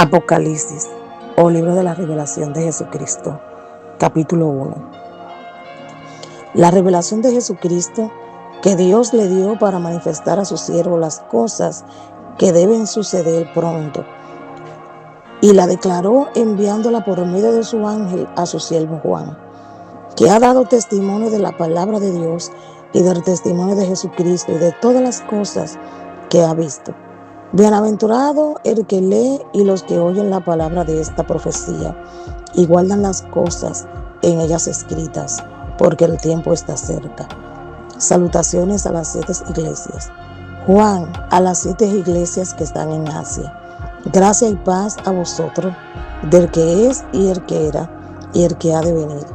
Apocalipsis o libro de la revelación de Jesucristo, capítulo 1. La revelación de Jesucristo que Dios le dio para manifestar a su siervo las cosas que deben suceder pronto, y la declaró enviándola por medio de su ángel a su siervo Juan, que ha dado testimonio de la palabra de Dios y del testimonio de Jesucristo y de todas las cosas que ha visto. Bienaventurado el que lee y los que oyen la palabra de esta profecía y guardan las cosas en ellas escritas, porque el tiempo está cerca. Salutaciones a las 7 iglesias. Juan, a las 7 iglesias que están en Asia. Gracia y paz a vosotros, del que es y el que era y el que ha de venir,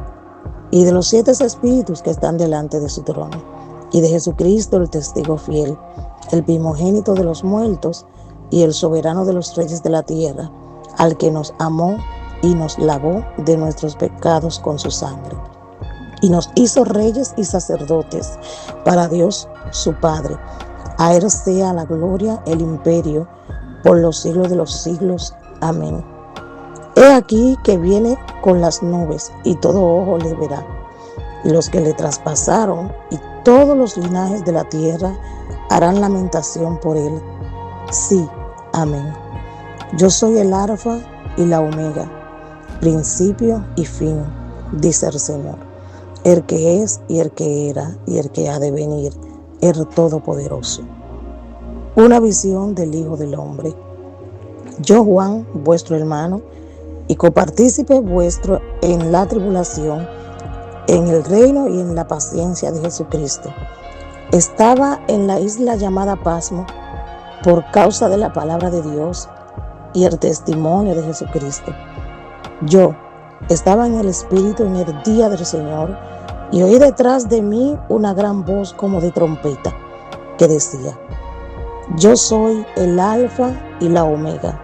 y de los 7 espíritus que están delante de su trono, y de Jesucristo el testigo fiel, el primogénito de los muertos y el soberano de los reyes de la tierra, al que nos amó y nos lavó de nuestros pecados con su sangre, y nos hizo reyes y sacerdotes para Dios su Padre. A él sea la gloria, el imperio, por los siglos de los siglos. Amén. He aquí que viene con las nubes, y todo ojo le verá, y los que le traspasaron, y todos los linajes de la tierra harán lamentación por él. Sí, amén. Yo soy el Alfa y la Omega, principio y fin, dice el Señor, el que es y el que era y el que ha de venir, el Todopoderoso. Una visión del Hijo del Hombre. Yo, Juan, vuestro hermano, y copartícipe vuestro en la tribulación, en el reino y en la paciencia de Jesucristo, estaba en la isla llamada Pasmo por causa de la palabra de Dios y el testimonio de Jesucristo. Yo estaba en el Espíritu en el día del Señor, y oí detrás de mí una gran voz como de trompeta, que decía: Yo soy el Alfa y la Omega,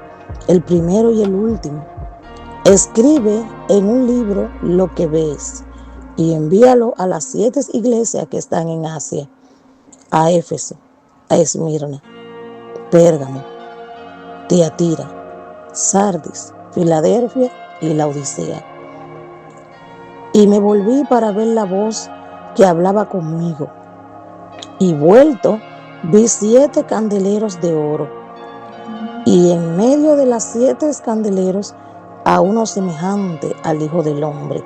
el primero y el último. Escribe en un libro lo que ves, y envíalo a las 7 iglesias que están en Asia: a Éfeso, a Esmirna, Pérgamo, Tiatira, Sardis, Filadelfia y Laodicea. Y me volví para ver la voz que hablaba conmigo, y vuelto vi 7 candeleros de oro, y en medio de las 7 candeleros a uno semejante al Hijo del Hombre,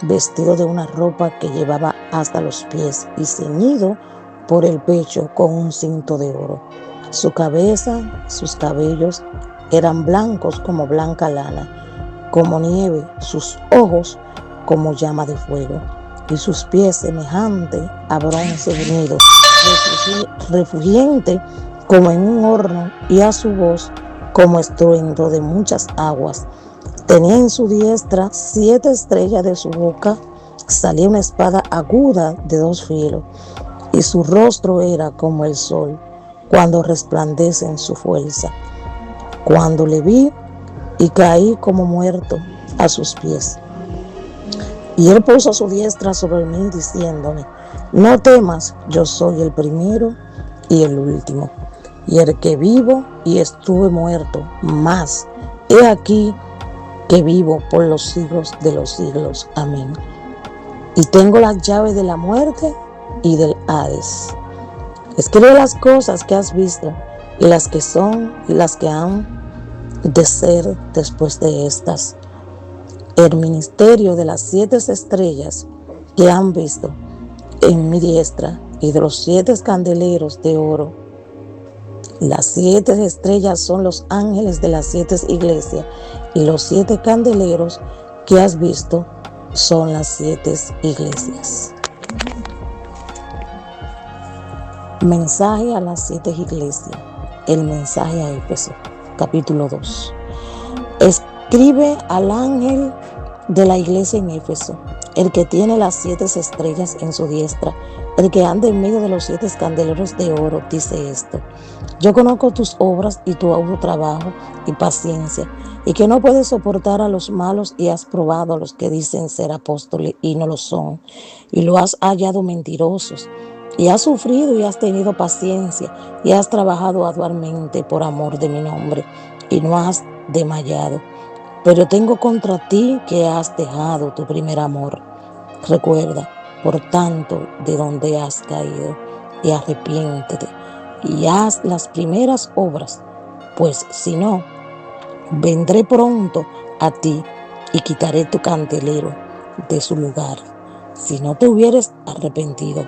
vestido de una ropa que llevaba hasta los pies y ceñido por el pecho con un cinto de oro. Su cabeza, sus cabellos eran blancos como blanca lana, como nieve, sus ojos como llama de fuego, y sus pies semejante a bronce unido, refugiente como en un horno, y a su voz como estruendo de muchas aguas. Tenía en su diestra 7 estrellas, de su boca salía una espada aguda de 2 filos, y su rostro era como el sol cuando resplandece en su fuerza. Cuando le vi, y caí como muerto a sus pies. Y él puso su diestra sobre mí, diciéndome: No temas, yo soy el primero y el último, y el que vivo y estuve muerto, mas he aquí que vivo por los siglos de los siglos. Amén. Y tengo las llaves de la muerte y del Hades. Escribe las cosas que has visto, y las que son y las que han de ser después de estas. El ministerio de las 7 estrellas que han visto en mi diestra, y de los 7 candeleros de oro. Las 7 estrellas son los ángeles de las 7 iglesias, y los 7 candeleros que has visto son las 7 iglesias. Mensaje a las 7 iglesias. El mensaje a Éfeso, capítulo 2. Escribe al ángel de la iglesia en Éfeso, el que tiene las 7 estrellas en su diestra, el que anda en medio de los 7 candeleros de oro, dice esto: Yo conozco tus obras y tu arduo trabajo y paciencia, y que no puedes soportar a los malos, y has probado a los que dicen ser apóstoles y no lo son, y lo has hallado mentirosos, y has sufrido y has tenido paciencia, y has trabajado arduamente por amor de mi nombre, y no has desmayado. Pero tengo contra ti que has dejado tu primer amor. Recuerda, por tanto, de donde has caído, y arrepiéntete, y haz las primeras obras, pues si no, vendré pronto a ti y quitaré tu candelero de su lugar, si no te hubieres arrepentido.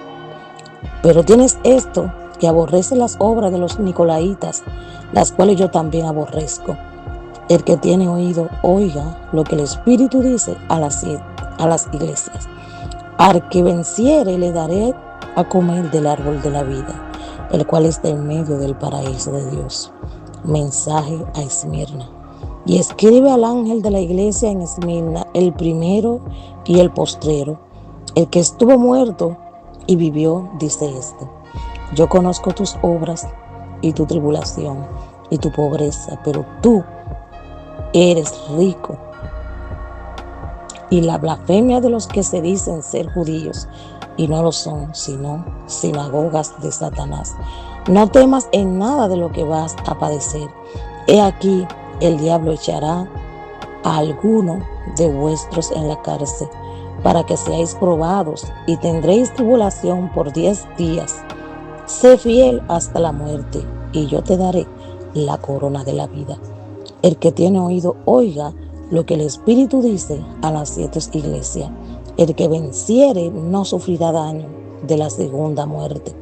Pero tienes esto, que aborrece las obras de los nicolaitas, las cuales yo también aborrezco. El que tiene oído, oiga lo que el Espíritu dice a las iglesias. Al que venciere le daré a comer del árbol de la vida, el cual está en medio del paraíso de Dios. Mensaje a Esmirna. Y escribe al ángel de la iglesia en Esmirna, el primero y el postrero, el que estuvo muerto y vivió, dice esto: yo conozco tus obras y tu tribulación y tu pobreza, pero tú eres rico, y la blasfemia de los que se dicen ser judíos y no lo son, sino sinagogas de Satanás. No temas en nada de lo que vas a padecer. He aquí, el diablo echará a alguno de vuestros en la cárcel, para que seáis probados, y tendréis tribulación por 10 días. Sé fiel hasta la muerte, y yo te daré la corona de la vida. El que tiene oído, oiga lo que el Espíritu dice a las 7 iglesias. El que venciere no sufrirá daño de la segunda muerte.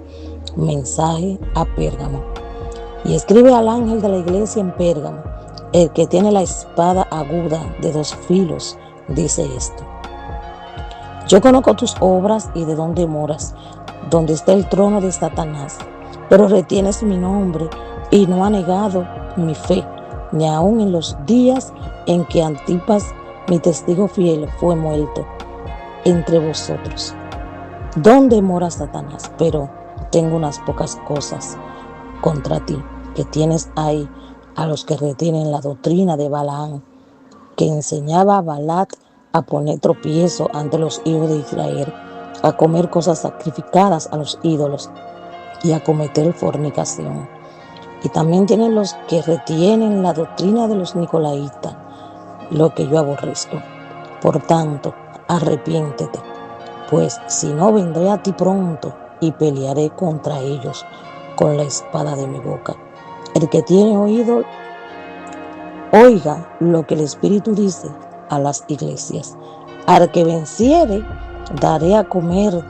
Mensaje a Pérgamo. Y escribe al ángel de la iglesia en Pérgamo, el que tiene la espada aguda de 2 filos, dice esto: yo conozco tus obras y de dónde moras, donde está el trono de Satanás, pero retienes mi nombre y no has negado mi fe, ni aun en los días en que Antipas, mi testigo fiel, fue muerto entre vosotros. ¿Dónde mora Satanás? Pero tengo unas pocas cosas contra ti, que tienes ahí a los que retienen la doctrina de Balaam, que enseñaba a Balac a poner tropiezo ante los hijos de Israel, a comer cosas sacrificadas a los ídolos y a cometer fornicación. Y también tienen los que retienen la doctrina de los nicolaitas, lo que yo aborrezco. Por tanto, arrepiéntete, pues si no, vendré a ti pronto y pelearé contra ellos con la espada de mi boca. El que tiene oído, oiga lo que el Espíritu dice a las iglesias. Al que venciere, daré a comer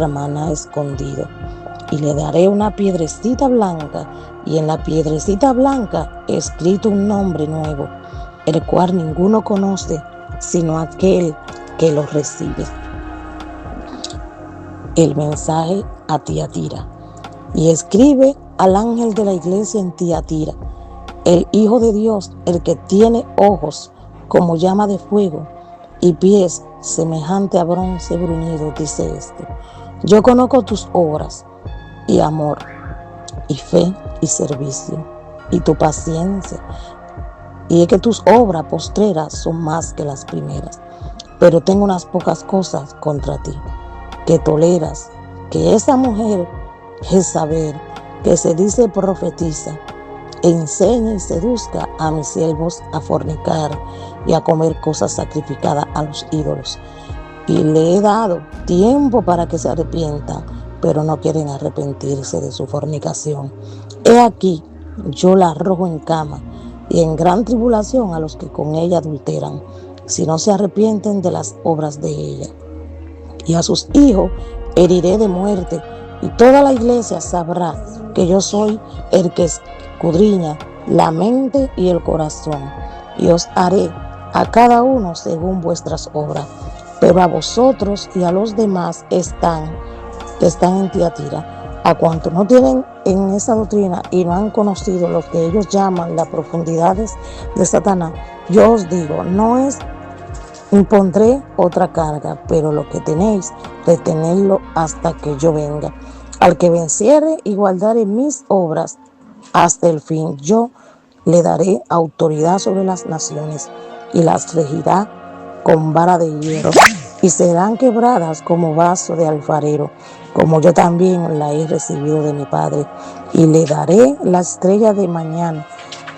maná escondido, y le daré una piedrecita blanca, y en la piedrecita blanca escrito un nombre nuevo, el cual ninguno conoce sino aquel que lo recibe. El mensaje a Tiatira. Y escribe al ángel de la iglesia en Tiatira, el Hijo de Dios, el que tiene ojos como llama de fuego y pies semejante a bronce bruñido, dice esto: yo conozco tus obras y amor y fe y servicio y tu paciencia, y es que tus obras postreras son más que las primeras. Pero tengo unas pocas cosas contra ti, que toleras que esa mujer Jezabel, que se dice profetiza, enseñe y seduzca a mis siervos a fornicar y a comer cosas sacrificadas a los ídolos. Y le he dado tiempo para que se arrepientan, pero no quieren arrepentirse de su fornicación. He aquí, yo la arrojo en cama y en gran tribulación a los que con ella adulteran, si no se arrepienten de las obras de ella. Y a sus hijos heriré de muerte, y toda la iglesia sabrá que yo soy el que escudriña la mente y el corazón, y os haré a cada uno según vuestras obras. Pero a vosotros y a los demás que están en Tiatira, a cuantos no tienen en esa doctrina y no han conocido lo que ellos llaman las profundidades de Satanás, yo os digo, no es impondré otra carga, pero lo que tenéis, retenedlo hasta que yo venga. Al que venciere y guardare mis obras hasta el fin, yo le daré autoridad sobre las naciones y las regirá con vara de hierro, y serán quebradas como vaso de alfarero, como yo también la he recibido de mi Padre. Y le daré la estrella de mañana,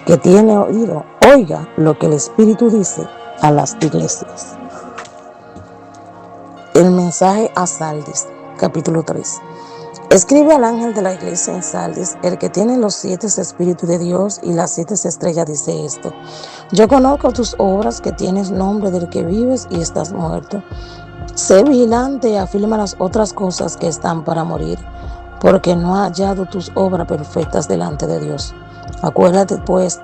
que tiene oído, oiga lo que el Espíritu dice a las iglesias. El mensaje a Sardis, capítulo 3. Escribe al ángel de la iglesia en Sardis, el que tiene los 7 espíritus de Dios y las 7 estrellas, dice esto: yo conozco tus obras, que tienes nombre del que vives y estás muerto. Sé vigilante y afirma las otras cosas que están para morir, porque no ha hallado tus obras perfectas delante de Dios. Acuérdate pues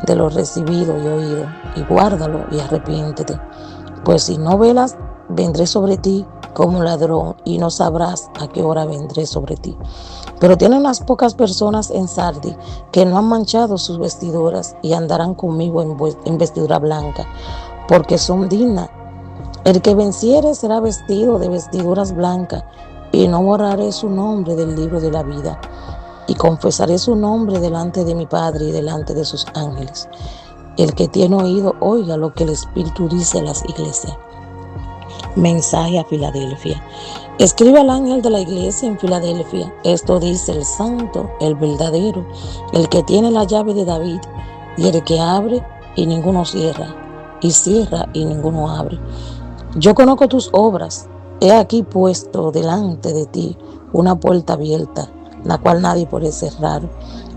de lo recibido y oído, y guárdalo y arrepiéntete. Pues si no velas, vendré sobre ti como ladrón, y no sabrás a qué hora vendré sobre ti. Pero tienen unas pocas personas en Sardis que no han manchado sus vestiduras, y andarán conmigo en vestidura blanca, porque son dignas. El que venciere será vestido de vestiduras blancas, y no borraré su nombre del libro de la vida, y confesaré su nombre delante de mi Padre y delante de sus ángeles. El que tiene oído, oiga lo que el Espíritu dice a las iglesias. Mensaje a Filadelfia. Escribe al ángel de la iglesia en Filadelfia: esto dice el santo, el verdadero, el que tiene la llave de David, y el que abre y ninguno cierra, y cierra y ninguno abre. Yo conozco tus obras. He aquí puesto delante de ti una puerta abierta, la cual nadie puede cerrar,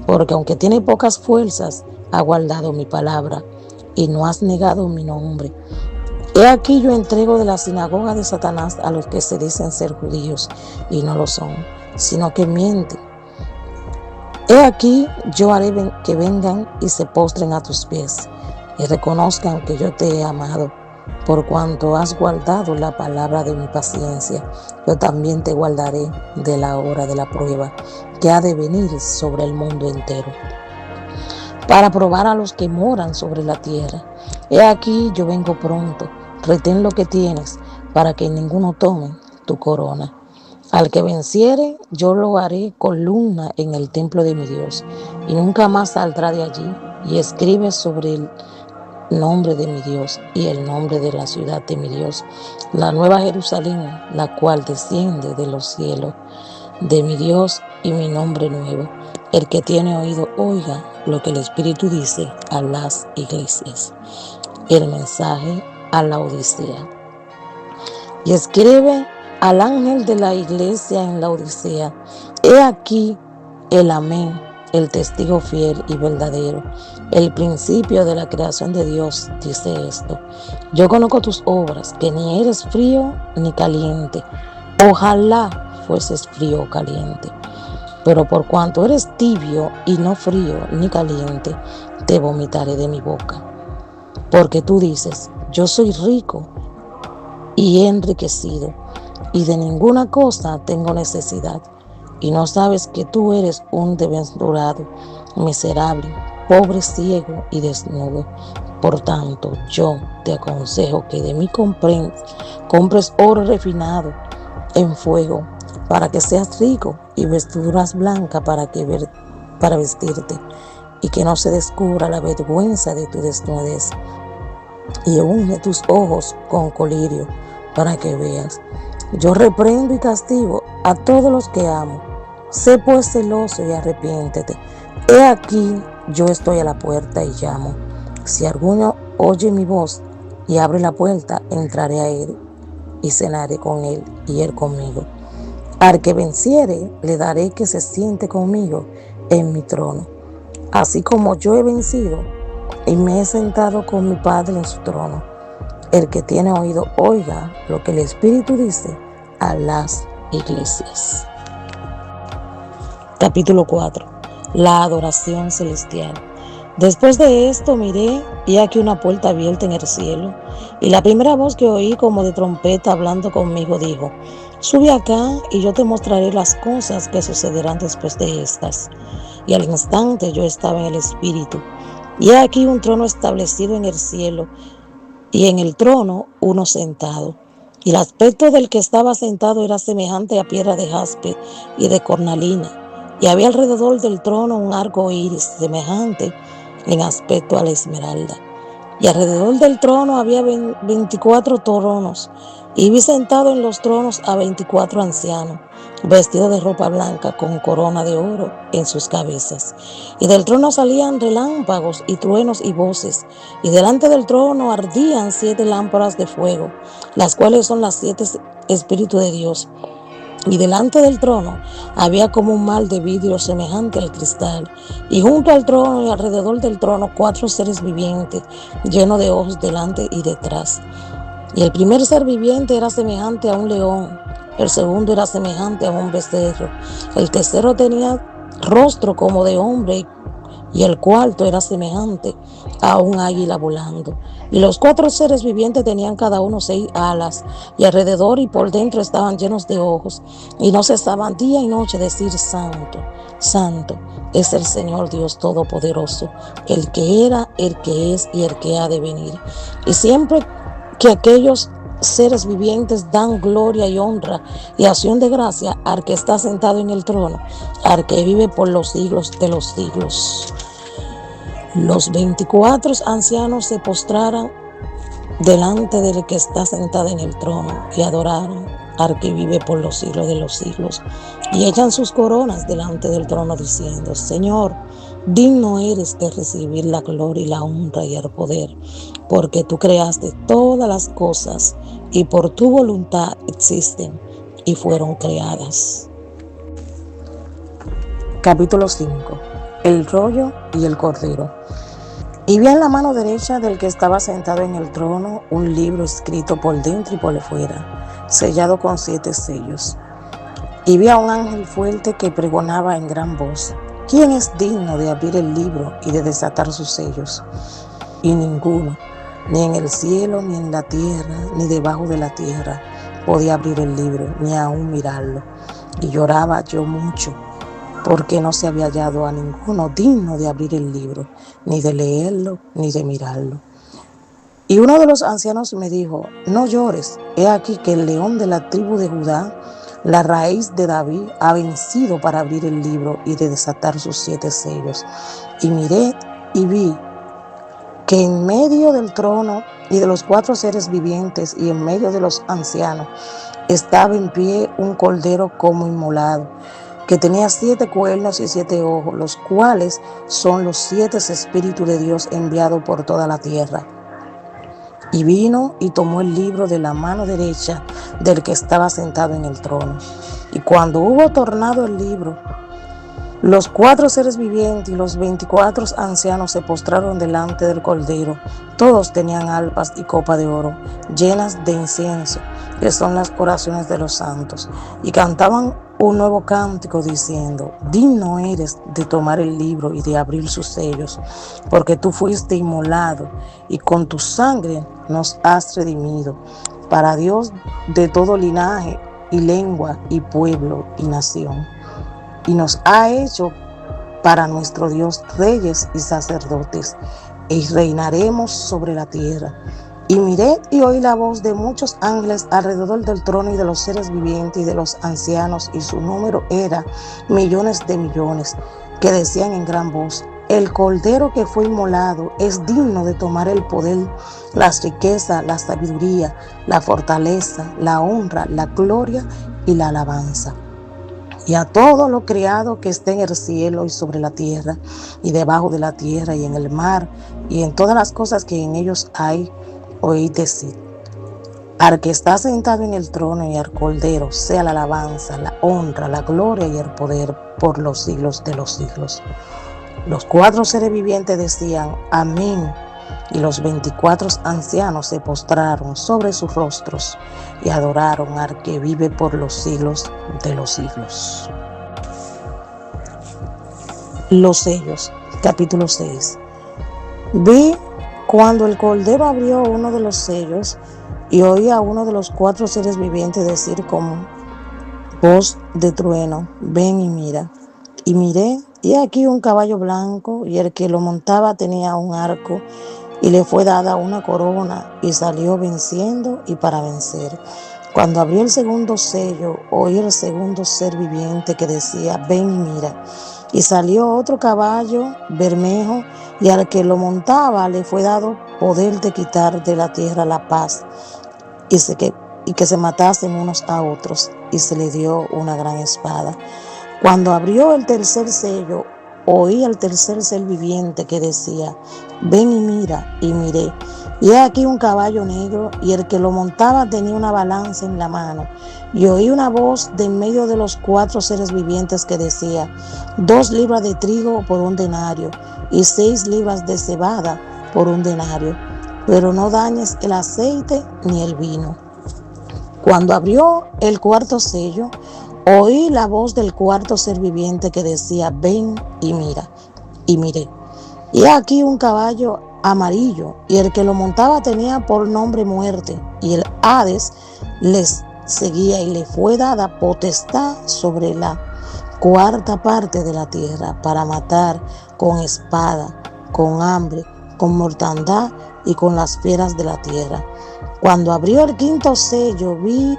porque aunque tiene pocas fuerzas, ha guardado mi palabra, y no has negado mi nombre. He aquí yo entrego de la sinagoga de Satanás a los que se dicen ser judíos y no lo son, sino que mienten. He aquí yo haré que vengan y se postren a tus pies, y reconozcan que yo te he amado. Por cuanto has guardado la palabra de mi paciencia, yo también te guardaré de la hora de la prueba que ha de venir sobre el mundo entero, para probar a los que moran sobre la tierra. He aquí yo vengo pronto. Retén lo que tienes, para que ninguno tome tu corona. Al que venciere, yo lo haré columna en el templo de mi Dios, y nunca más saldrá de allí. Y escribe sobre el nombre de mi Dios y el nombre de la ciudad de mi Dios, la nueva Jerusalén, la cual desciende de los cielos, de mi Dios, y mi nombre nuevo. El que tiene oído, oiga lo que el Espíritu dice a las iglesias. El mensaje a la Odisea. Y escribe al ángel de la iglesia en la Odisea: he aquí el amén, el testigo fiel y verdadero, el principio de la creación de Dios, dice esto: yo conozco tus obras, que ni eres frío ni caliente. Ojalá fueses frío o caliente. Pero por cuanto eres tibio y no frío ni caliente, te vomitaré de mi boca. Porque tú dices: yo soy rico y he enriquecido, y de ninguna cosa tengo necesidad, y no sabes que tú eres un desventurado, miserable, pobre, ciego y desnudo. Por tanto, yo te aconsejo que de mí compres oro refinado en fuego, para que seas rico, y vestiduras blancas para vestirte, y que no se descubra la vergüenza de tu desnudez. Y unge tus ojos con colirio, para que veas. Yo reprendo y castigo a todos los que amo. Sé pues celoso y arrepiéntete. He aquí yo estoy a la puerta y llamo. Si alguno oye mi voz y abre la puerta, entraré a él y cenaré con él y él conmigo. Al que venciere, le daré que se siente conmigo en mi trono, así como yo he vencido y me he sentado con mi Padre en su trono. El que tiene oído, oiga lo que el Espíritu dice a las iglesias. Capítulo 4. La adoración celestial. Después de esto miré, y aquí una puerta abierta en el cielo, y la primera voz que oí como de trompeta hablando conmigo dijo: sube acá, y yo te mostraré las cosas que sucederán después de estas. Y al instante yo estaba en el Espíritu, y he aquí un trono establecido en el cielo, y en el trono uno sentado. Y el aspecto del que estaba sentado era semejante a piedra de jaspe y de cornalina, y había alrededor del trono un arco iris semejante en aspecto a la esmeralda. Y alrededor del trono había 24 tronos, y vi sentado en los tronos a 24 ancianos, vestidos de ropa blanca, con corona de oro en sus cabezas. Y del trono salían relámpagos y truenos y voces, y delante del trono ardían 7 lámparas de fuego, las cuales son las 7 espíritus de Dios. Y delante del trono había como un mar de vidrio semejante al cristal, y junto al trono y alrededor del trono 4 seres vivientes, llenos de ojos delante y detrás. Y el primer ser viviente era semejante a un león, el segundo era semejante a un becerro, el tercero tenía rostro como de hombre, y el cuarto era semejante a un águila volando. Y los 4 seres vivientes tenían cada uno 6 alas, y alrededor y por dentro estaban llenos de ojos, y no cesaban día y noche decir: Santo, Santo es el Señor Dios Todopoderoso, el que era, el que es y el que ha de venir. Y siempre que aquellos seres vivientes dan gloria y honra y acción de gracia al que está sentado en el trono, al que vive por los siglos de los siglos. Los 24 ancianos se postraron delante del que está sentado en el trono y adoraron al que vive por los siglos de los siglos, y echan sus coronas delante del trono diciendo: Señor, digno eres de recibir la gloria y la honra y el poder, porque tú creaste todas las cosas y por tu voluntad existen y fueron creadas. Capítulo 5. El rollo y el cordero. Y vi en la mano derecha del que estaba sentado en el trono un libro escrito por dentro y por fuera, sellado con 7 sellos. Y vi a un ángel fuerte que pregonaba en gran voz: ¿Quién es digno de abrir el libro y de desatar sus sellos? Y ninguno, ni en el cielo, ni en la tierra, ni debajo de la tierra, podía abrir el libro, ni aún mirarlo. Y lloraba yo mucho, porque no se había hallado a ninguno digno de abrir el libro, ni de leerlo, ni de mirarlo. Y uno de los ancianos me dijo: No llores, he aquí que el león de la tribu de Judá, la raíz de David, ha vencido para abrir el libro y de desatar sus 7 sellos. Y miré y vi que en medio del trono y de los 4 seres vivientes y en medio de los ancianos estaba en pie un cordero como inmolado, que tenía 7 cuernos y 7 ojos, los cuales son los 7 espíritus de Dios enviados por toda la tierra. Y vino y tomó el libro de la mano derecha del que estaba sentado en el trono. Y cuando hubo tornado el libro, los 4 seres vivientes y los 24 ancianos se postraron delante del cordero. Todos tenían arpas y copa de oro, llenas de incienso, que son las oraciones de los santos, y cantaban un nuevo cántico diciendo: Digno eres de tomar el libro y de abrir sus sellos, porque tú fuiste inmolado, y con tu sangre nos has redimido, para Dios de todo linaje y lengua y pueblo y nación. Y nos ha hecho para nuestro Dios reyes y sacerdotes, y reinaremos sobre la tierra. Y miré y oí la voz de muchos ángeles alrededor del trono y de los seres vivientes y de los ancianos, y su número era millones de millones, que decían en gran voz: El cordero que fue inmolado es digno de tomar el poder, las riquezas, la sabiduría, la fortaleza, la honra, la gloria y la alabanza. Y a todo lo criado que esté en el cielo y sobre la tierra, y debajo de la tierra, y en el mar, y en todas las cosas que en ellos hay, oíd decir: Al que está sentado en el trono y al cordero sea la alabanza, la honra, la gloria y el poder por los siglos de los siglos. Los 4 seres vivientes decían: Amén. Y los 24 ancianos se postraron sobre sus rostros y adoraron al que vive por los siglos de los siglos. Los sellos, capítulo 6. Vi cuando el cordero abrió uno de los sellos, y oí a uno de los 4 seres vivientes decir con voz de trueno: Ven y mira. Y miré, y aquí un caballo blanco, y el que lo montaba tenía un arco, y le fue dada una corona, y salió venciendo y para vencer. Cuando abrió el segundo sello, oí el segundo ser viviente que decía: Ven y mira. Y salió otro caballo bermejo, y al que lo montaba le fue dado poder de quitar de la tierra la paz, y que se matasen unos a otros, y se le dio una gran espada. Cuando abrió el tercer sello, oí al tercer ser viviente que decía: ven y mira. Y miré, y he aquí un caballo negro, y el que lo montaba tenía una balanza en la mano. Y oí una voz de en medio de los 4 seres vivientes que decía: 2 libras de trigo por 1 denario, y 6 libras de cebada por 1 denario, pero no dañes el aceite ni el vino. Cuando abrió el cuarto sello, oí la voz del cuarto ser viviente que decía: ven y mira. Y miré, y aquí un caballo amarillo, y el que lo montaba tenía por nombre Muerte, y el Hades les seguía, y le fue dada potestad sobre la 1/4 parte de la tierra, para matar con espada, con hambre, con mortandad y con las fieras de la tierra. Cuando abrió el quinto sello, vi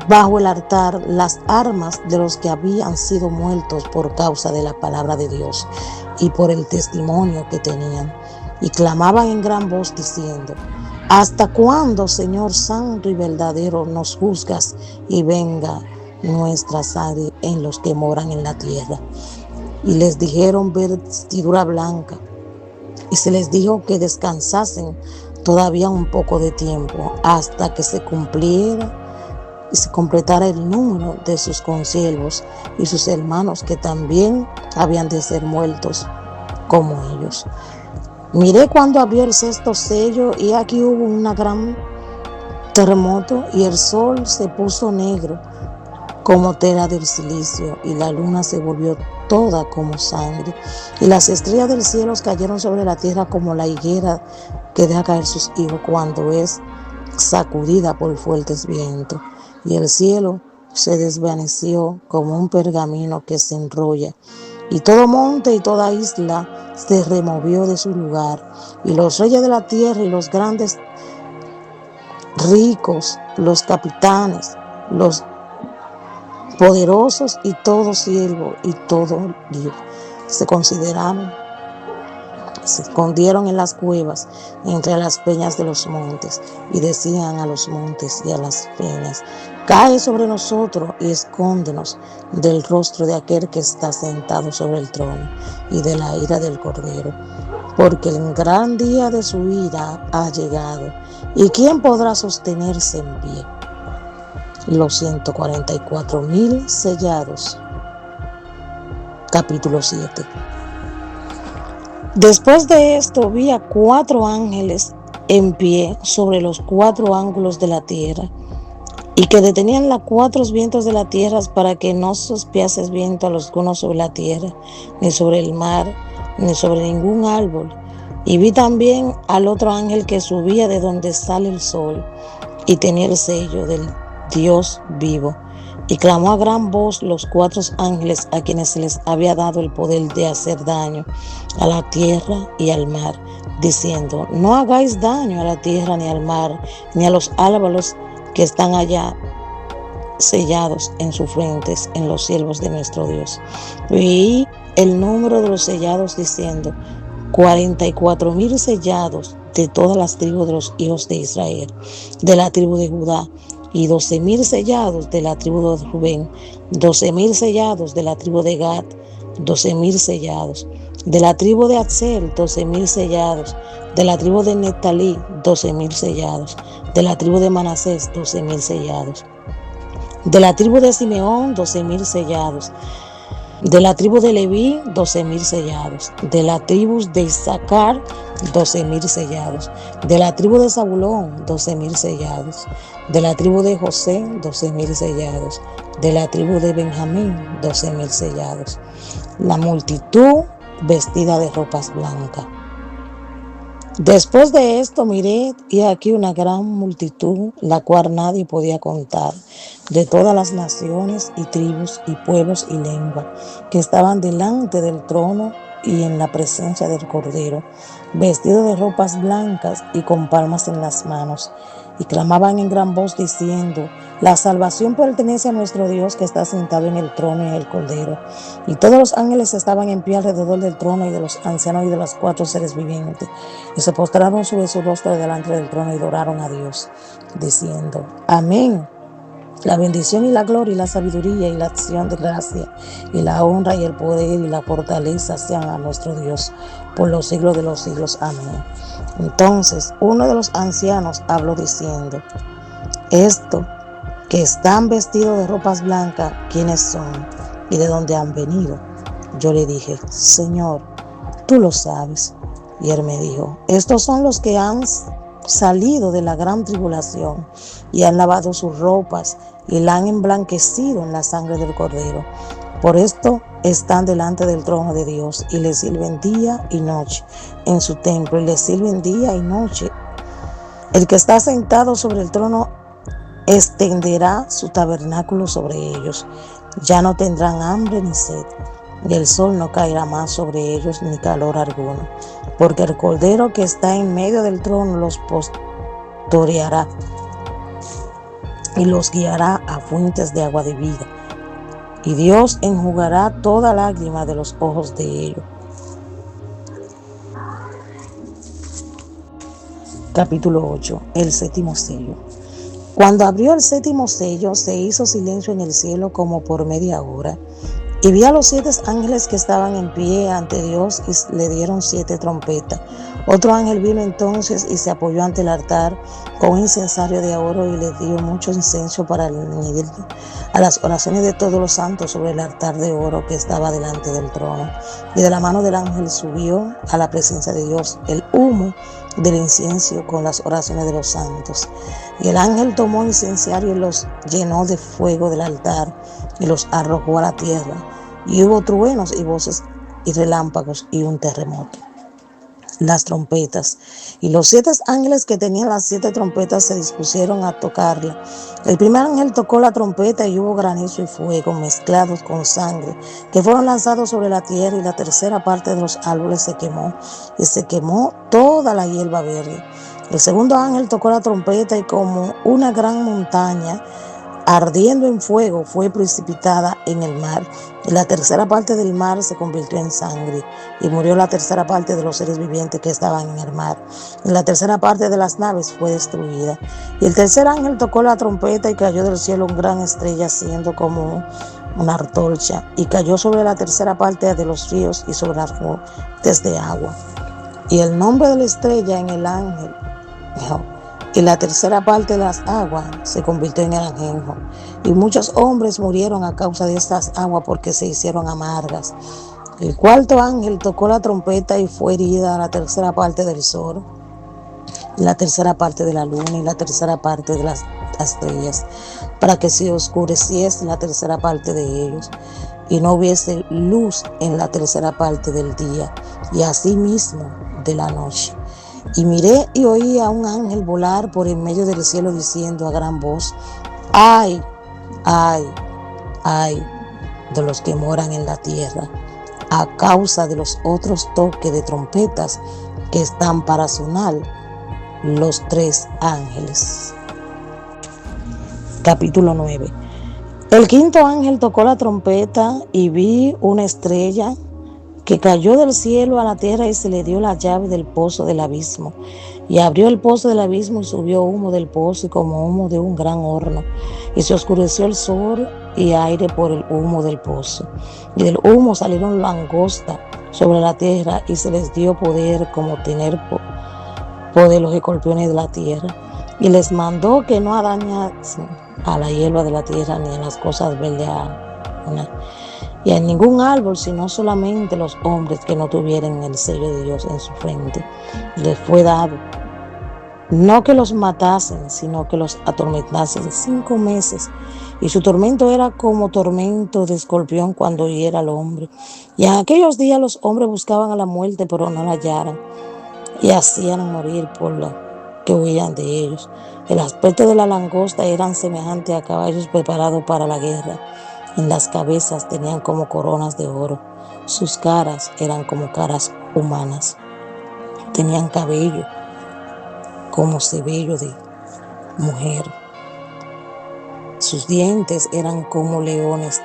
bajo el altar las armas de los que habían sido muertos por causa de la palabra de Dios y por el testimonio que tenían, y clamaban en gran voz diciendo: ¿hasta cuándo, Señor santo y verdadero, nos juzgas y venga nuestra sangre en los que moran en la tierra? Y les dijeron vestidura blanca, y se les dijo que descansasen todavía un poco de tiempo, hasta que se cumpliera y se completara el número de sus consiervos y sus hermanos, que también habían de ser muertos como ellos. Miré cuando abrió el sexto sello, y aquí hubo un gran terremoto, y el sol se puso negro como tela del silicio, y la luna se volvió toda como sangre, y las estrellas del cielo cayeron sobre la tierra como la higuera que deja caer sus higos cuando es sacudida por fuertes vientos. Y el cielo se desvaneció como un pergamino que se enrolla, y todo monte y toda isla se removió de su lugar, y los reyes de la tierra y los grandes ricos, los capitanes, los poderosos y todo siervo y todo libre se escondieron en las cuevas entre las peñas de los montes, y decían a los montes y a las peñas: cae sobre nosotros y escóndenos del rostro de aquel que está sentado sobre el trono y de la ira del Cordero, porque el gran día de su ira ha llegado, y ¿quién podrá sostenerse en pie? Los 144,000 sellados. Capítulo 7. Después de esto vi a 4 ángeles en pie sobre los 4 ángulos de la tierra, y que detenían los 4 vientos de la tierra, para que no soplase viento alguno sobre la tierra, ni sobre el mar, ni sobre ningún árbol. Y vi también al otro ángel que subía de donde sale el sol, y tenía el sello del Dios vivo, y clamó a gran voz los 4 ángeles, a quienes se les había dado el poder de hacer daño a la tierra y al mar, diciendo: no hagáis daño a la tierra, ni al mar, ni a los árboles que están allá sellados en sus frentes, en los siervos de nuestro Dios. Y el número de los sellados, diciendo: 44,000 sellados de todas las tribus de los hijos de Israel, de la tribu de Judá, y 12,000 sellados de la tribu de Rubén, 12,000 sellados de la tribu de Gad, 12,000 sellados de la tribu de Aser, 12,000 sellados de la tribu de Neftalí, 12,000 sellados de la tribu de Manasés, 12,000 sellados de la tribu de Simeón, 12,000 sellados de la tribu de Leví, 12,000 sellados de la tribu de Isaacar, 12,000 sellados de la tribu de Zabulón, 12,000 sellados de la tribu de José, 12,000 sellados de la tribu de Benjamín, 12,000 sellados. La multitud vestida de ropas blancas. Después de esto miré, y aquí una gran multitud, la cual nadie podía contar, de todas las naciones y tribus y pueblos y lenguas, que estaban delante del trono y en la presencia del Cordero, vestidos de ropas blancas y con palmas en las manos. Y clamaban en gran voz diciendo: la salvación pertenece a nuestro Dios que está sentado en el trono y en el Cordero. Y todos los ángeles estaban en pie alrededor del trono y de los ancianos y de los 4 seres vivientes. Y se postraron sobre su rostro delante del trono y adoraron a Dios, diciendo: amén. La bendición y la gloria y la sabiduría y la acción de gracia y la honra y el poder y la fortaleza sean a nuestro Dios por los siglos de los siglos. Amén. Entonces uno de los ancianos habló diciendo: esto que están vestidos de ropas blancas, ¿quiénes son y de dónde han venido? Yo le dije: Señor, tú lo sabes. Y él me dijo: estos son los que han salido de la gran tribulación y han lavado sus ropas y la han emblanquecido en la sangre del Cordero. Por esto están delante del trono de Dios y le sirven día y noche en su templo, y le sirven día y noche. El que está sentado sobre el trono extenderá su tabernáculo sobre ellos. Ya no tendrán hambre ni sed, y el sol no caerá más sobre ellos ni calor alguno, porque el Cordero que está en medio del trono los pastoreará y los guiará a fuentes de agua de vida, y Dios enjugará toda lágrima de los ojos de ellos. Capítulo 8. El séptimo sello. Cuando abrió el séptimo sello, se hizo silencio en el cielo como por media hora. Y vi a los 7 ángeles que estaban en pie ante Dios y le dieron 7 trompetas. Otro ángel vino entonces y se apoyó ante el altar con un incensario de oro y le dio mucho incienso para añadir a las oraciones de todos los santos sobre el altar de oro que estaba delante del trono. Y de la mano del ángel subió a la presencia de Dios el humo del incienso con las oraciones de los santos. Y el ángel tomó incensario y los llenó de fuego del altar y los arrojó a la tierra. Y hubo truenos y voces y relámpagos y un terremoto. Las trompetas. Y los 7 ángeles que tenían las 7 trompetas se dispusieron a tocarla. El primer ángel tocó la trompeta y hubo granizo y fuego mezclados con sangre, que fueron lanzados sobre la tierra, y la tercera parte de los árboles se quemó, y se quemó toda la hierba verde. El segundo ángel tocó la trompeta, y como una gran montaña ardiendo en fuego fue precipitada en el mar, y la tercera parte del mar se convirtió en sangre, y murió la tercera parte de los seres vivientes que estaban en el mar, y la tercera parte de las naves fue destruida. Y el tercer ángel tocó la trompeta, y cayó del cielo una gran estrella, siendo como una antorcha, y cayó sobre la tercera parte de los ríos y sobre las fuentes de agua. Y el nombre de la estrella en el ángel, y la tercera parte de las aguas se convirtió en el ajenjo. Y muchos hombres murieron a causa de estas aguas porque se hicieron amargas. El cuarto ángel tocó la trompeta y fue herida la tercera parte del sol, la tercera parte de la luna y la tercera parte de las estrellas, para que se oscureciese la tercera parte de ellos, y no hubiese luz en la tercera parte del día, y asimismo de la noche. Y miré y oí a un ángel volar por en medio del cielo diciendo a gran voz: ¡ay, ay, ay de los que moran en la tierra, a causa de los otros toques de trompetas que están para sonar los 3 ángeles! Capítulo 9. El quinto ángel tocó la trompeta y vi una estrella que cayó del cielo a la tierra, y se le dio la llave del pozo del abismo. Y abrió el pozo del abismo y subió humo del pozo, y como humo de un gran horno. Y se oscureció el sol y aire por el humo del pozo. Y del humo salieron langostas sobre la tierra, y se les dio poder como tener poder los escorpiones de la tierra. Y les mandó que no dañasen a la hierba de la tierra, ni a las cosas verdes, y a ningún árbol, sino solamente los hombres que no tuvieran el sello de Dios en su frente. Les fue dado no que los matasen, sino que los atormentasen 5 meses. Y su tormento era como tormento de escorpión cuando hiera al hombre. Y en aquellos días los hombres buscaban a la muerte, pero no la hallaran, y hacían morir por lo que huían de ellos. El aspecto de la langosta eran semejante a caballos preparados para la guerra. En las cabezas tenían como coronas de oro. Sus caras eran como caras humanas. Tenían cabello como cabello de mujer. Sus dientes eran como leones.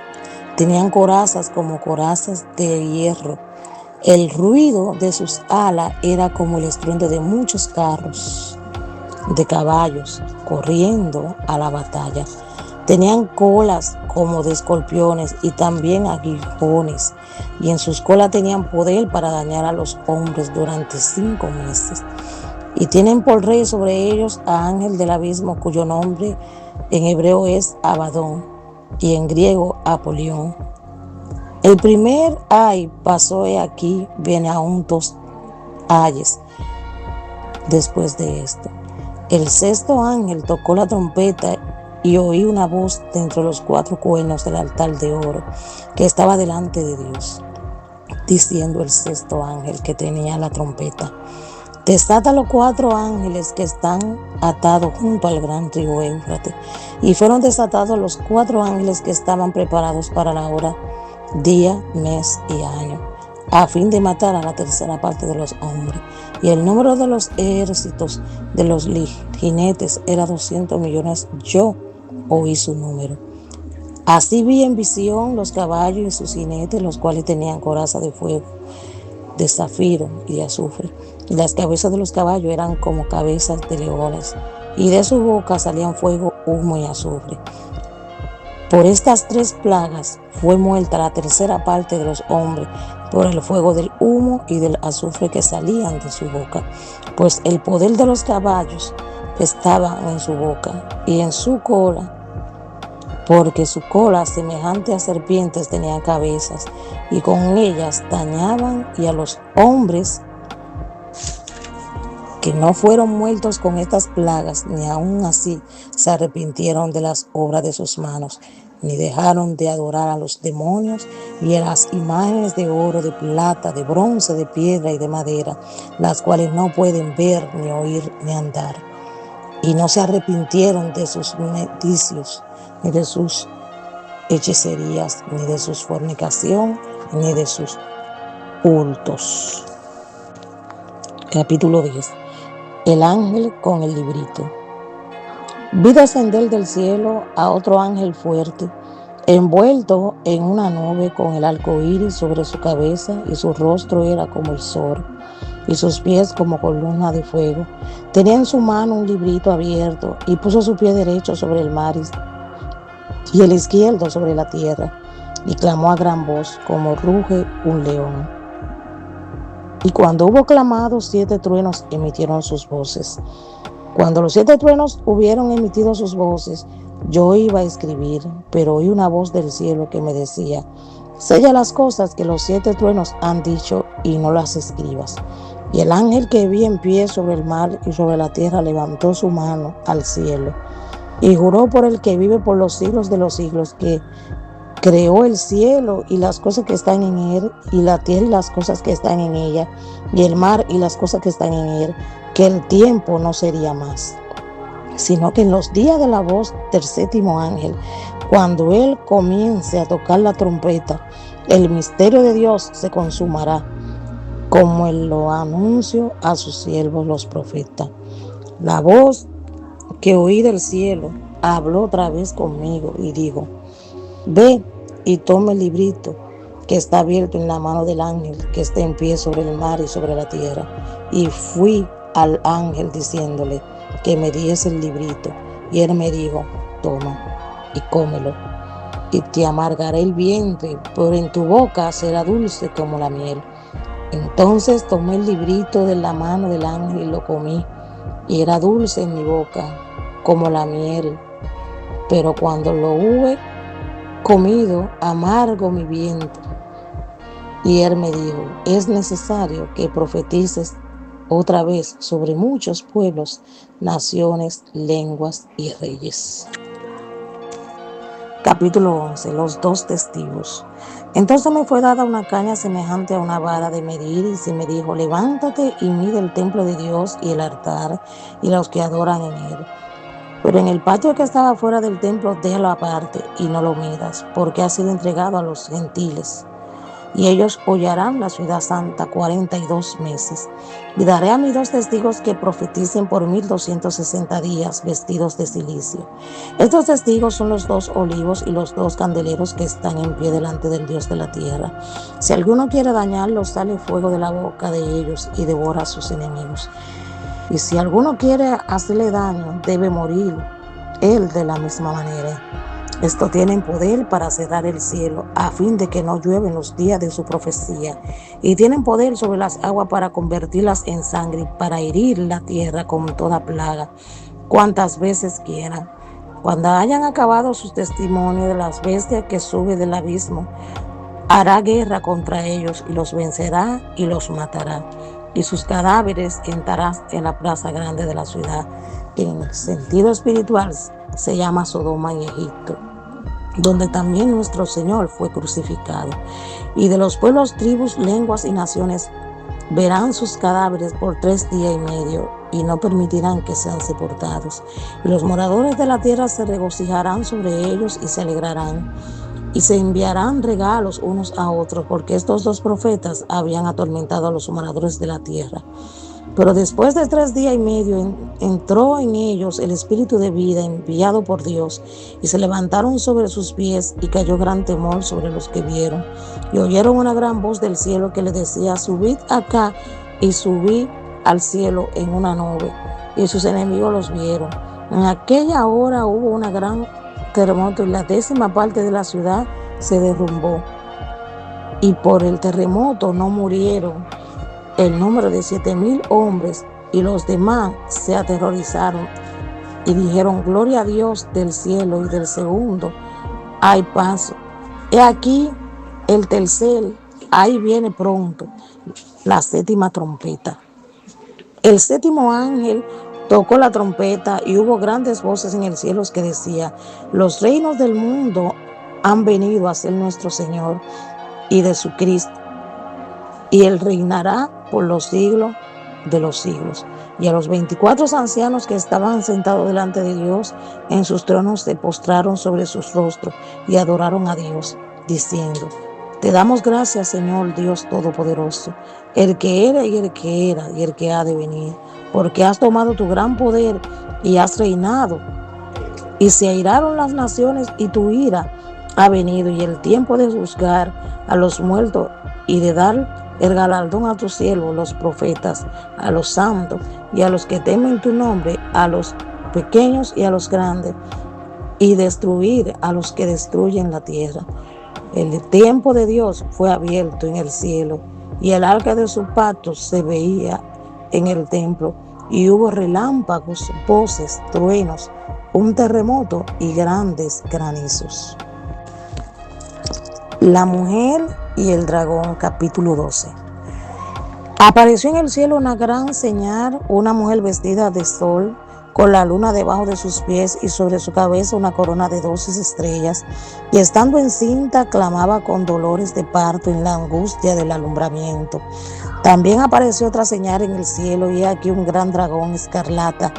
Tenían corazas como corazas de hierro. El ruido de sus alas era como el estruendo de muchos carros de caballos corriendo a la batalla. Tenían colas como de escorpiones y también aguijones, y en sus colas tenían poder para dañar a los hombres durante 5 meses. Y tienen por rey sobre ellos a Ángel del Abismo, cuyo nombre en hebreo es Abadón y en griego Apolión. El primer ay pasó aquí, viene aún 2 ayes después de esto. El sexto ángel tocó la trompeta y oí una voz de entre los 4 cuernos del altar de oro que estaba delante de Dios, diciendo el sexto ángel que tenía la trompeta: desata los 4 ángeles que están atados junto al gran río Éufrates. Y fueron desatados los 4 ángeles que estaban preparados para la hora, día, mes y año, a fin de matar a la tercera parte de los hombres. Y el número de los ejércitos de los jinetes era 200 millones. Yo oí su número. Así vi en visión los caballos y sus jinetes, los cuales tenían coraza de fuego, de zafiro y de azufre. Y las cabezas de los caballos eran como cabezas de leones, y de su boca salían fuego, humo y azufre. Por estas 3 plagas fue muerta la tercera parte de los hombres, por el fuego del humo y del azufre que salían de su boca. Pues el poder de los caballos estaba en su boca y en su cola, porque su cola, semejante a serpientes, tenía cabezas, y con ellas dañaban, y a los hombres que no fueron muertos con estas plagas, ni aun así se arrepintieron de las obras de sus manos, ni dejaron de adorar a los demonios y a las imágenes de oro, de plata, de bronce, de piedra y de madera, las cuales no pueden ver, ni oír, ni andar. Y no se arrepintieron de sus vicios, ni de sus hechicerías, ni de sus fornicación, ni de sus hurtos. Capítulo 10. El ángel con el librito. Vi descender del cielo a otro ángel fuerte, envuelto en una nube con el arco iris sobre su cabeza, y su rostro era como el sol, y sus pies como columna de fuego. Tenía en su mano un librito abierto, y puso su pie derecho sobre el mar y el izquierdo sobre la tierra, y clamó a gran voz, como ruge un león. Y cuando hubo clamado, 7 truenos emitieron sus voces. Cuando los 7 truenos hubieron emitido sus voces, yo iba a escribir, pero oí una voz del cielo que me decía: sella las cosas que los 7 truenos han dicho y no las escribas. Y el ángel que vi en pie sobre el mar y sobre la tierra levantó su mano al cielo y juró por el que vive por los siglos de los siglos, que creó el cielo y las cosas que están en él, y la tierra y las cosas que están en ella, y el mar y las cosas que están en él, que el tiempo no sería más, sino que en los días de la voz del 7º ángel, cuando él comience a tocar la trompeta, el misterio de Dios se consumará, como él lo anunció a sus siervos los profetas. La voz que oí del cielo habló otra vez conmigo y dijo: ve y toma el librito que está abierto en la mano del ángel que está en pie sobre el mar y sobre la tierra. Y fui al ángel diciéndole que me diese el librito, y él me dijo: toma y cómelo, y te amargará el vientre, pero en tu boca será dulce como la miel. Entonces tomé el librito de la mano del ángel y lo comí, y era dulce en mi boca como la miel, pero cuando lo hube comido, amargo mi vientre. Y él me dijo: es necesario que profetices otra vez sobre muchos pueblos, naciones, lenguas y reyes. Capítulo 11. Los 2 testigos. Entonces me fue dada una caña semejante a una vara de medir, y se me dijo: levántate y mide el templo de Dios y el altar y los que adoran en él. Pero en el patio que estaba fuera del templo, déjalo aparte y no lo midas, porque ha sido entregado a los gentiles. Y ellos hollarán la ciudad santa 42 meses. Y daré a mis 2 testigos que profeticen por 1260 días, vestidos de cilicio. Estos testigos son los 2 olivos y los 2 candeleros que están en pie delante del Dios de la tierra. Si alguno quiere dañarlos, sale fuego de la boca de ellos y devora a sus enemigos. Y si alguno quiere hacerle daño, debe morir él de la misma manera. Estos tienen poder para cerrar el cielo, a fin de que no llueva en los días de su profecía. Y tienen poder sobre las aguas para convertirlas en sangre, para herir la tierra con toda plaga, cuantas veces quieran. Cuando hayan acabado sus testimonios de las bestias que sube del abismo, hará guerra contra ellos y los vencerá y los matará. Y sus cadáveres entrarán en la plaza grande de la ciudad, que en el sentido espiritual se llama Sodoma y Egipto, donde también nuestro Señor fue crucificado. Y de los pueblos, tribus, lenguas y naciones verán sus cadáveres por 3 días y medio y no permitirán que sean sepultados. Y los moradores de la tierra se regocijarán sobre ellos y se alegrarán. Y se enviarán regalos unos a otros, porque estos 2 profetas habían atormentado a los moradores de la tierra. Pero después de 3 días y medio entró en ellos el espíritu de vida enviado por Dios, y se levantaron sobre sus pies, y cayó gran temor sobre los que vieron. Y oyeron una gran voz del cielo que les decía: subid acá. Y subí al cielo en una nube, y sus enemigos los vieron. En aquella hora hubo una gran terremoto, y la 10ª parte de la ciudad se derrumbó. Y por el terremoto no murieron el número de 7,000 hombres, y los demás se aterrorizaron y dijeron: gloria a Dios del cielo, y del segundo hay paso. He aquí el tercer, ahí viene pronto la 7ª trompeta. El 7º ángel tocó la trompeta, y hubo grandes voces en el cielo que decían: los reinos del mundo han venido a ser nuestro Señor y de su Cristo, y él reinará por los siglos de los siglos. Y a los 24 ancianos que estaban sentados delante de Dios en sus tronos se postraron sobre sus rostros y adoraron a Dios, diciendo: te damos gracias, Señor Dios Todopoderoso, el que era y el que era y el que ha de venir, porque has tomado tu gran poder y has reinado. Y se airaron las naciones, y tu ira ha venido, y el tiempo de juzgar a los muertos y de dar el galardón a tus siervos, los profetas, a los santos y a los que temen tu nombre, a los pequeños y a los grandes, y destruir a los que destruyen la tierra. El tiempo de Dios fue abierto en el cielo, y el arca de su pacto se veía en el templo, y hubo relámpagos, voces, truenos, un terremoto y grandes granizos. La mujer y el dragón, capítulo 12. Apareció en el cielo una gran señal, una mujer vestida de sol, con la luna debajo de sus pies, y sobre su cabeza una corona de 12 estrellas, y estando encinta clamaba con dolores de parto en la angustia del alumbramiento. También apareció otra señal en el cielo, y aquí un gran dragón escarlata,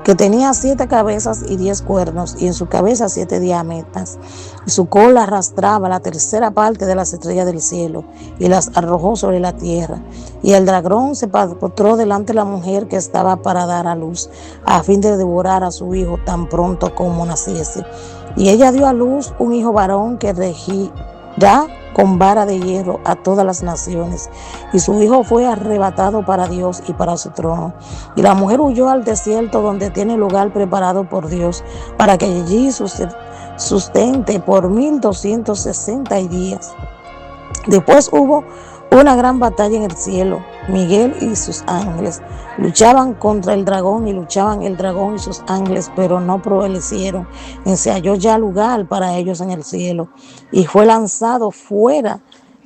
que tenía 7 cabezas y 10 cuernos, y en su cabeza 7 diademas, y su cola arrastraba la 1/3 parte de las estrellas del cielo, y las arrojó sobre la tierra. Y el dragón se postró delante de la mujer que estaba para dar a luz, a fin de devorar a su hijo tan pronto como naciese. Y ella dio a luz un hijo varón, que regirá con vara de hierro a todas las naciones, y su hijo fue arrebatado para Dios y para su trono. Y la mujer huyó al desierto, donde tiene lugar preparado por Dios, para que allí sustente por 1260 días. Después hubo una gran batalla en el cielo. Miguel y sus ángeles luchaban contra el dragón, y luchaban el dragón y sus ángeles, pero no prevalecieron. Y se halló ya lugar para ellos en el cielo, y fue lanzado fuera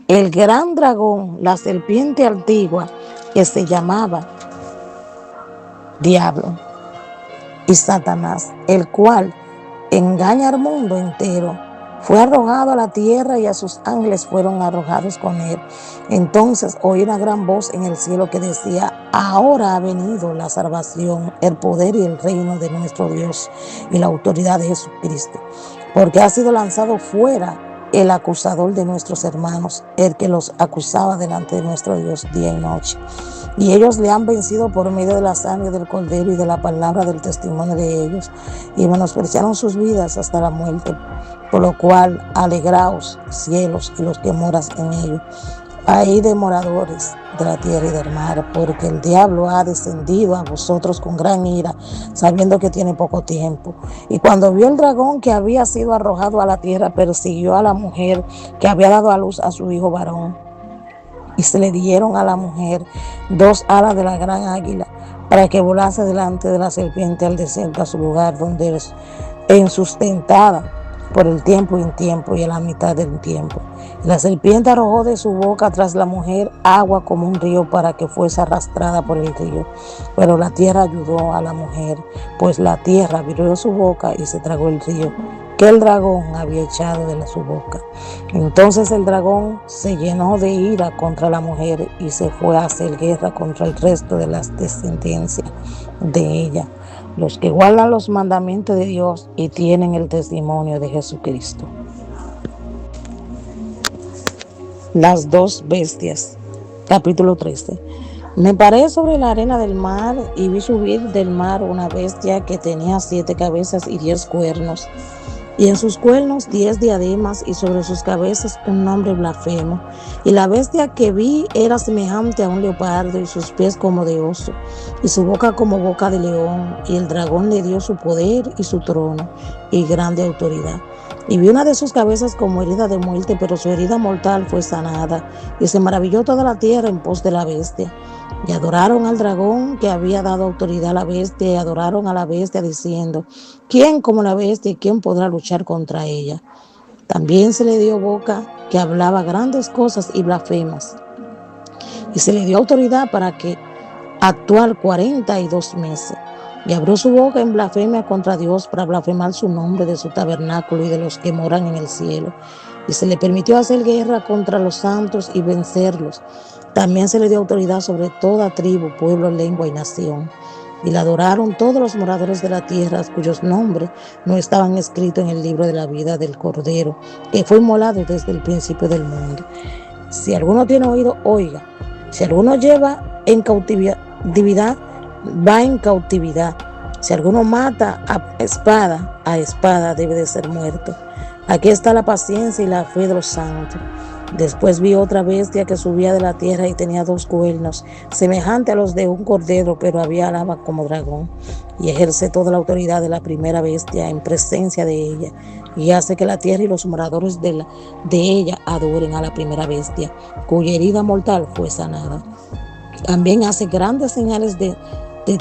el gran dragón, la serpiente antigua, que se llamaba Diablo y Satanás, el cual engaña al mundo entero. Fue arrojado a la tierra y a sus ángeles fueron arrojados con él. Entonces oí una gran voz en el cielo que decía: ahora ha venido la salvación, el poder y el reino de nuestro Dios y la autoridad de Jesucristo, porque ha sido lanzado fuera el acusador de nuestros hermanos, el que los acusaba delante de nuestro Dios día y noche. Y ellos le han vencido por medio de la sangre del Cordero y de la palabra del testimonio de ellos, y menospreciaron sus vidas hasta la muerte. Por lo cual, alegraos, cielos, y los que moras en ellos. Hay de moradores de la tierra y del mar, porque el diablo ha descendido a vosotros con gran ira, sabiendo que tiene poco tiempo. Y cuando vio el dragón que había sido arrojado a la tierra, persiguió a la mujer que había dado a luz a su hijo varón. Y se le dieron a la mujer 2 alas de la gran águila, para que volase delante de la serpiente al desierto, a su lugar donde es sustentada por el tiempo y tiempo y a la mitad del tiempo. La serpiente arrojó de su boca tras la mujer agua como un río, para que fuese arrastrada por el río. Pero la tierra ayudó a la mujer, pues la tierra abrió su boca y se tragó el río que el dragón había echado de su boca. Entonces el dragón se llenó de ira contra la mujer y se fue a hacer guerra contra el resto de las descendencias de ella, los que guardan los mandamientos de Dios y tienen el testimonio de Jesucristo. Las 2 bestias. Capítulo 13. Me paré sobre la arena del mar y vi subir del mar una bestia que tenía 7 cabezas y 10 cuernos, y en sus cuernos 10 diademas, y sobre sus cabezas un nombre blasfemo. Y la bestia que vi era semejante a un leopardo, y sus pies como de oso, y su boca como boca de león. Y el dragón le dio su poder y su trono y grande autoridad. Y vi una de sus cabezas como herida de muerte, pero su herida mortal fue sanada. Y se maravilló toda la tierra en pos de la bestia. Y adoraron al dragón que había dado autoridad a la bestia, y adoraron a la bestia diciendo: ¿quién como la bestia, y quién podrá luchar contra ella? También se le dio boca que hablaba grandes cosas y blasfemas. Y se le dio autoridad para que actuar 42 meses. Y abrió su boca en blasfemia contra Dios, para blasfemar su nombre, de su tabernáculo y de los que moran en el cielo. Y se le permitió hacer guerra contra los santos y vencerlos. También se le dio autoridad sobre toda tribu, pueblo, lengua y nación. Y la adoraron todos los moradores de la tierra, cuyos nombres no estaban escritos en el libro de la vida del Cordero, que fue inmolado desde el principio del mundo. Si alguno tiene oído, oiga. Si alguno lleva en cautividad, va en cautividad. Si alguno mata a espada debe de ser muerto. Aquí está la paciencia y la fe de los santos. Después vi otra bestia que subía de la tierra y tenía 2 cuernos, semejante a los de un cordero, pero había alaba como dragón, y ejerce toda la autoridad de la primera bestia en presencia de ella, y hace que la tierra y los moradores de ella adoren a la primera bestia, cuya herida mortal fue sanada. También hace grandes señales de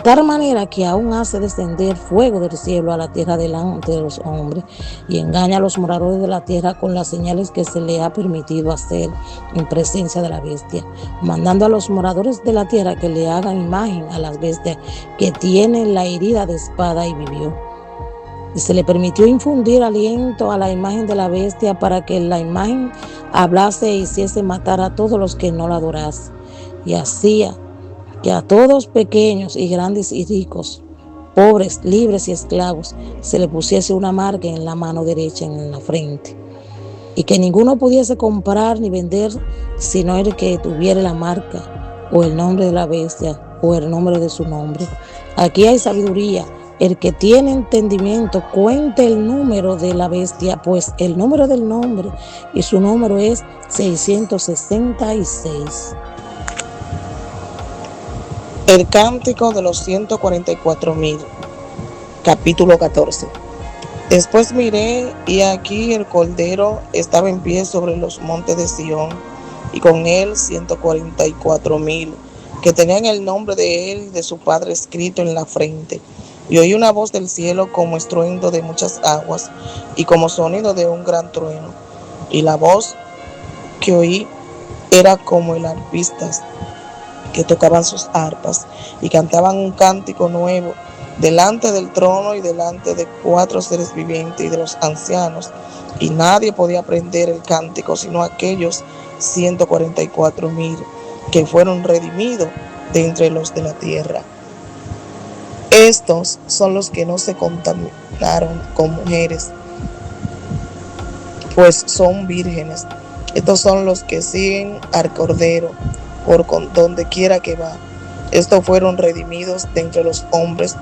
tal manera que aún hace descender fuego del cielo a la tierra delante de los hombres, y engaña a los moradores de la tierra con las señales que se le ha permitido hacer en presencia de la bestia, mandando a los moradores de la tierra que le hagan imagen a las bestias que tienen la herida de espada, y vivió. Y se le permitió infundir aliento a la imagen de la bestia, para que la imagen hablase e hiciese matar a todos los que no la adorasen. Y hacía que a todos, pequeños y grandes y ricos, pobres, libres y esclavos, se le pusiese una marca en la mano derecha, en la frente, y que ninguno pudiese comprar ni vender, sino el que tuviera la marca, o el nombre de la bestia, o el nombre de su nombre. Aquí hay sabiduría. El que tiene entendimiento cuente el número de la bestia, pues el número del nombre y su número es 666. El cántico de los 144,000. Capítulo 14. Después miré, y aquí el Cordero estaba en pie sobre los montes de Sión, y con él 144,000, que tenían el nombre de él y de su Padre escrito en la frente. Y oí una voz del cielo como estruendo de muchas aguas, y como sonido de un gran trueno. Y la voz que oí era como el arpistas que tocaban sus arpas y cantaban un cántico nuevo delante del trono y delante de 4 seres vivientes y de los ancianos, y nadie podía aprender el cántico sino aquellos 144,000 que fueron redimidos de entre los de la tierra. Estos son los que no se contaminaron con mujeres, pues son vírgenes. Estos son los que siguen al Cordero por donde quiera que va. Estos fueron redimidos de entre los hombres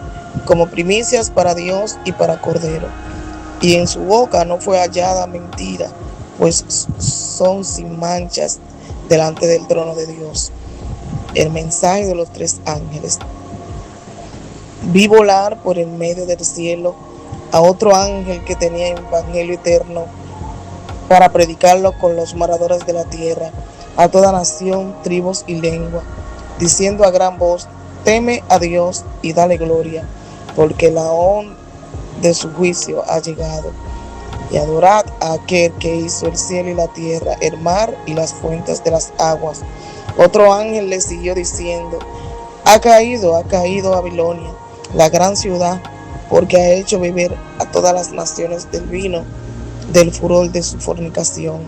como primicias para Dios y para Cordero. Y en su boca no fue hallada mentira, pues son sin manchas delante del trono de Dios. El mensaje de los 3 ángeles. Vi volar por el medio del cielo a otro ángel que tenía evangelio eterno para predicarlo con los moradores de la tierra, a toda nación, tribus y lengua, diciendo a gran voz: teme a Dios y dale gloria, porque la hora de su juicio ha llegado. Y adorad a aquel que hizo el cielo y la tierra, el mar y las fuentes de las aguas. Otro ángel le siguió diciendo: ha caído Babilonia, la gran ciudad, porque ha hecho beber a todas las naciones del vino del furor de su fornicación.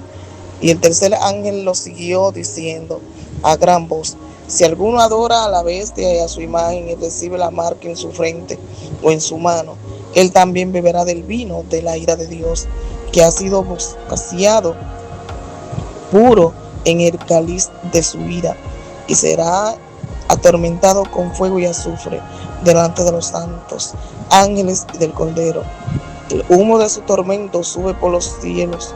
Y el tercer ángel lo siguió diciendo a gran voz: si alguno adora a la bestia y a su imagen y recibe la marca en su frente o en su mano, él también beberá del vino de la ira de Dios, que ha sido vaciado puro en el cáliz de su ira, y será atormentado con fuego y azufre delante de los santos ángeles y del Cordero. El humo de su tormento sube por los cielos,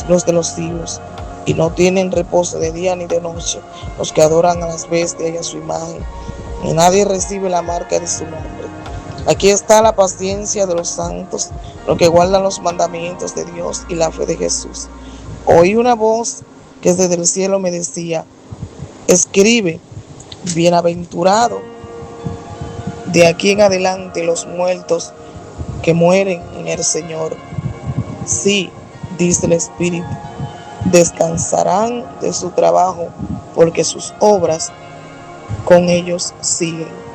los de los siglos, y no tienen reposo de día ni de noche los que adoran a las bestias y a su imagen, y nadie recibe la marca de su nombre. Aquí está la paciencia de los santos, los que guardan los mandamientos de Dios y la fe de Jesús. Oí una voz que desde el cielo me decía: escribe, bienaventurado de aquí en adelante los muertos que mueren en el Señor. Sí, dice el Espíritu, descansarán de su trabajo, porque sus obras con ellos siguen.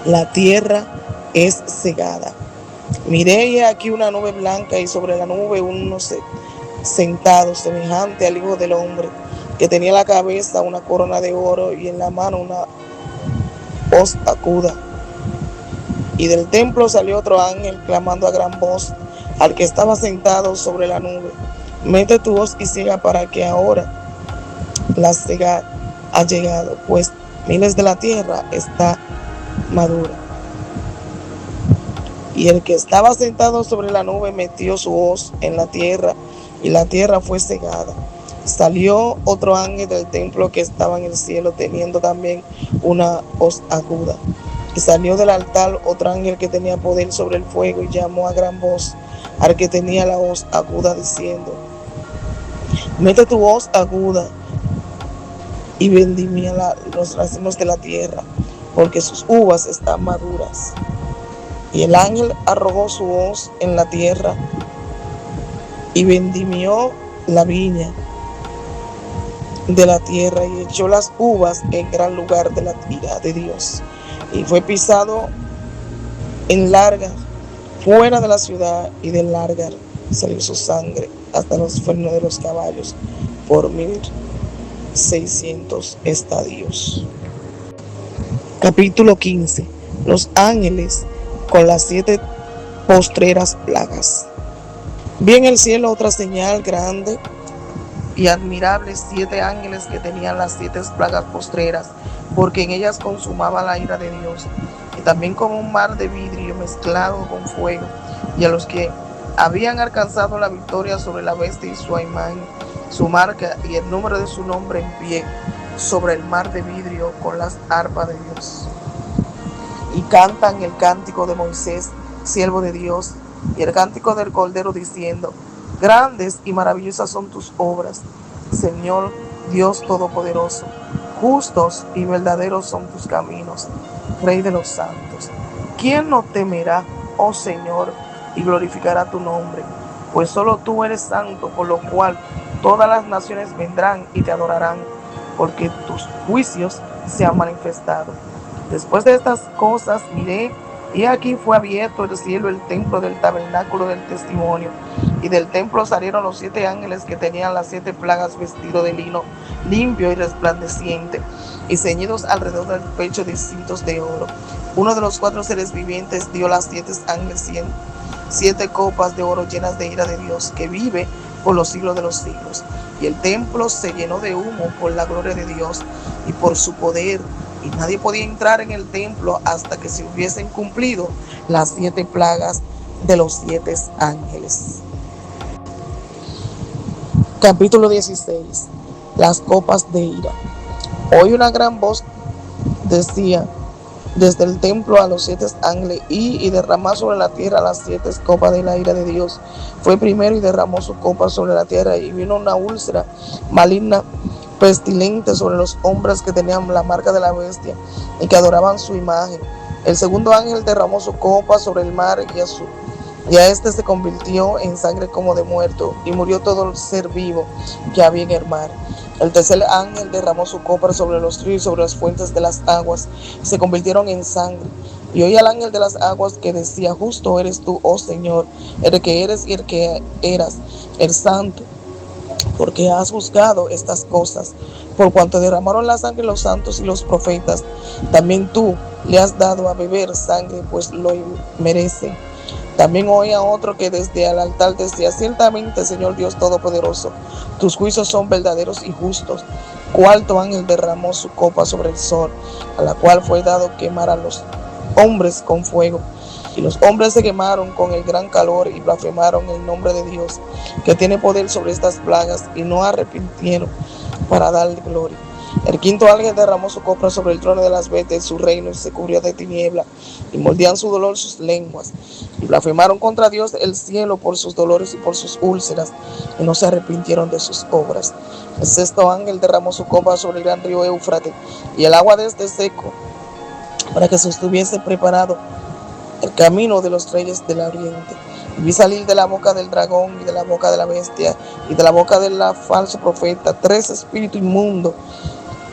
La tierra es cegada. Miré aquí una nube blanca, y sobre la nube uno sentado semejante al Hijo del Hombre, que tenía en la cabeza una corona de oro y en la mano una hoz aguda. Y del templo salió otro ángel clamando a gran voz al que estaba sentado sobre la nube: mete tu hoz y ciega, para que ahora la cega ha llegado, pues miles de la tierra está madura. Y el que estaba sentado sobre la nube metió su hoz en la tierra, y la tierra fue cegada. Salió otro ángel del templo que estaba en el cielo, teniendo también una hoz aguda. Y salió del altar otro ángel que tenía poder sobre el fuego, y llamó a gran voz al que tenía la hoz aguda, diciendo: mete tu hoz aguda y vendimia los racimos de la tierra, porque sus uvas están maduras. Y el ángel arrojó su hoz en la tierra y vendimió la viña de la tierra, y echó las uvas en gran lugar de la ira de Dios. Y fue pisado en larga fuera de la ciudad, y del largar salió su sangre hasta los frenos de los caballos por 1,600 estadios. Capítulo 15. Los ángeles con las 7 postreras plagas. Vi en el cielo otra señal grande y admirable: 7 ángeles que tenían las 7 plagas postreras, porque en ellas consumaba la ira de Dios. Y también como un mar de vidrio mezclado con fuego, y a los que habían alcanzado la victoria sobre la bestia y su imagen, su marca y el número de su nombre, en pie sobre el mar de vidrio con las arpas de Dios. Y cantan el cántico de Moisés, siervo de Dios, y el cántico del Cordero, diciendo: grandes y maravillosas son tus obras, Señor Dios Todopoderoso. Justos y verdaderos son tus caminos, Rey de los santos. ¿Quién no temerá, oh Señor, y glorificará tu nombre? Pues solo tú eres santo, por lo cual todas las naciones vendrán y te adorarán, porque tus juicios se han manifestado. Después de estas cosas miré, Y aquí fue abierto el cielo, el templo del tabernáculo del testimonio, y del templo salieron los 7 ángeles que tenían las 7 plagas, vestidos de lino limpio y resplandeciente, y ceñidos alrededor del pecho de cintos de oro. Uno de los 4 seres vivientes dio a las 7 ángeles 7 copas de oro llenas de ira de Dios, que vive por los siglos de los siglos. Y el templo se llenó de humo por la gloria de Dios y por su poder, y nadie podía entrar en el templo hasta que se hubiesen cumplido las 7 plagas de los 7 ángeles. Capítulo 16. Las copas de ira. Oí una gran voz decía desde el templo a los 7 ángeles, y derramó sobre la tierra las 7 copas de la ira de Dios. Fue primero y derramó su copa sobre la tierra, y vino una úlcera maligna, pestilente, sobre los hombres que tenían la marca de la bestia y que adoraban su imagen. El segundo ángel derramó su copa sobre el mar, y a este se convirtió en sangre como de muerto, y murió todo el ser vivo que había en el mar. El tercer ángel derramó su copa sobre los ríos y sobre las fuentes de las aguas, y se convirtieron en sangre. Y oí al ángel de las aguas que decía: justo eres tú, oh Señor, el que eres y el que eras, el santo, porque has juzgado estas cosas. Por cuanto derramaron la sangre los santos y los profetas, también tú le has dado a beber sangre, pues lo merece. También oí a otro que desde el altar decía: ciertamente, Señor Dios Todopoderoso, tus juicios son verdaderos y justos. Cuarto ángel derramó su copa sobre el sol, a la cual fue dado quemar a los hombres con fuego. Y los hombres se quemaron con el gran calor y blasfemaron el nombre de Dios, que tiene poder sobre estas plagas, y no arrepintieron para darle gloria. El quinto ángel derramó su copa sobre el trono de las bestias de su reino, y se cubrió de tiniebla, y mordían su dolor sus lenguas, y blasfemaron contra Dios el cielo por sus dolores y por sus úlceras, y no se arrepintieron de sus obras. El sexto ángel derramó su copa sobre el gran río Éufrates, y el agua de este seco, para que se estuviese preparado el camino de los reyes del oriente. Y vi salir de la boca del dragón, y de la boca de la bestia, y de la boca del falso profeta, 3 espíritus inmundos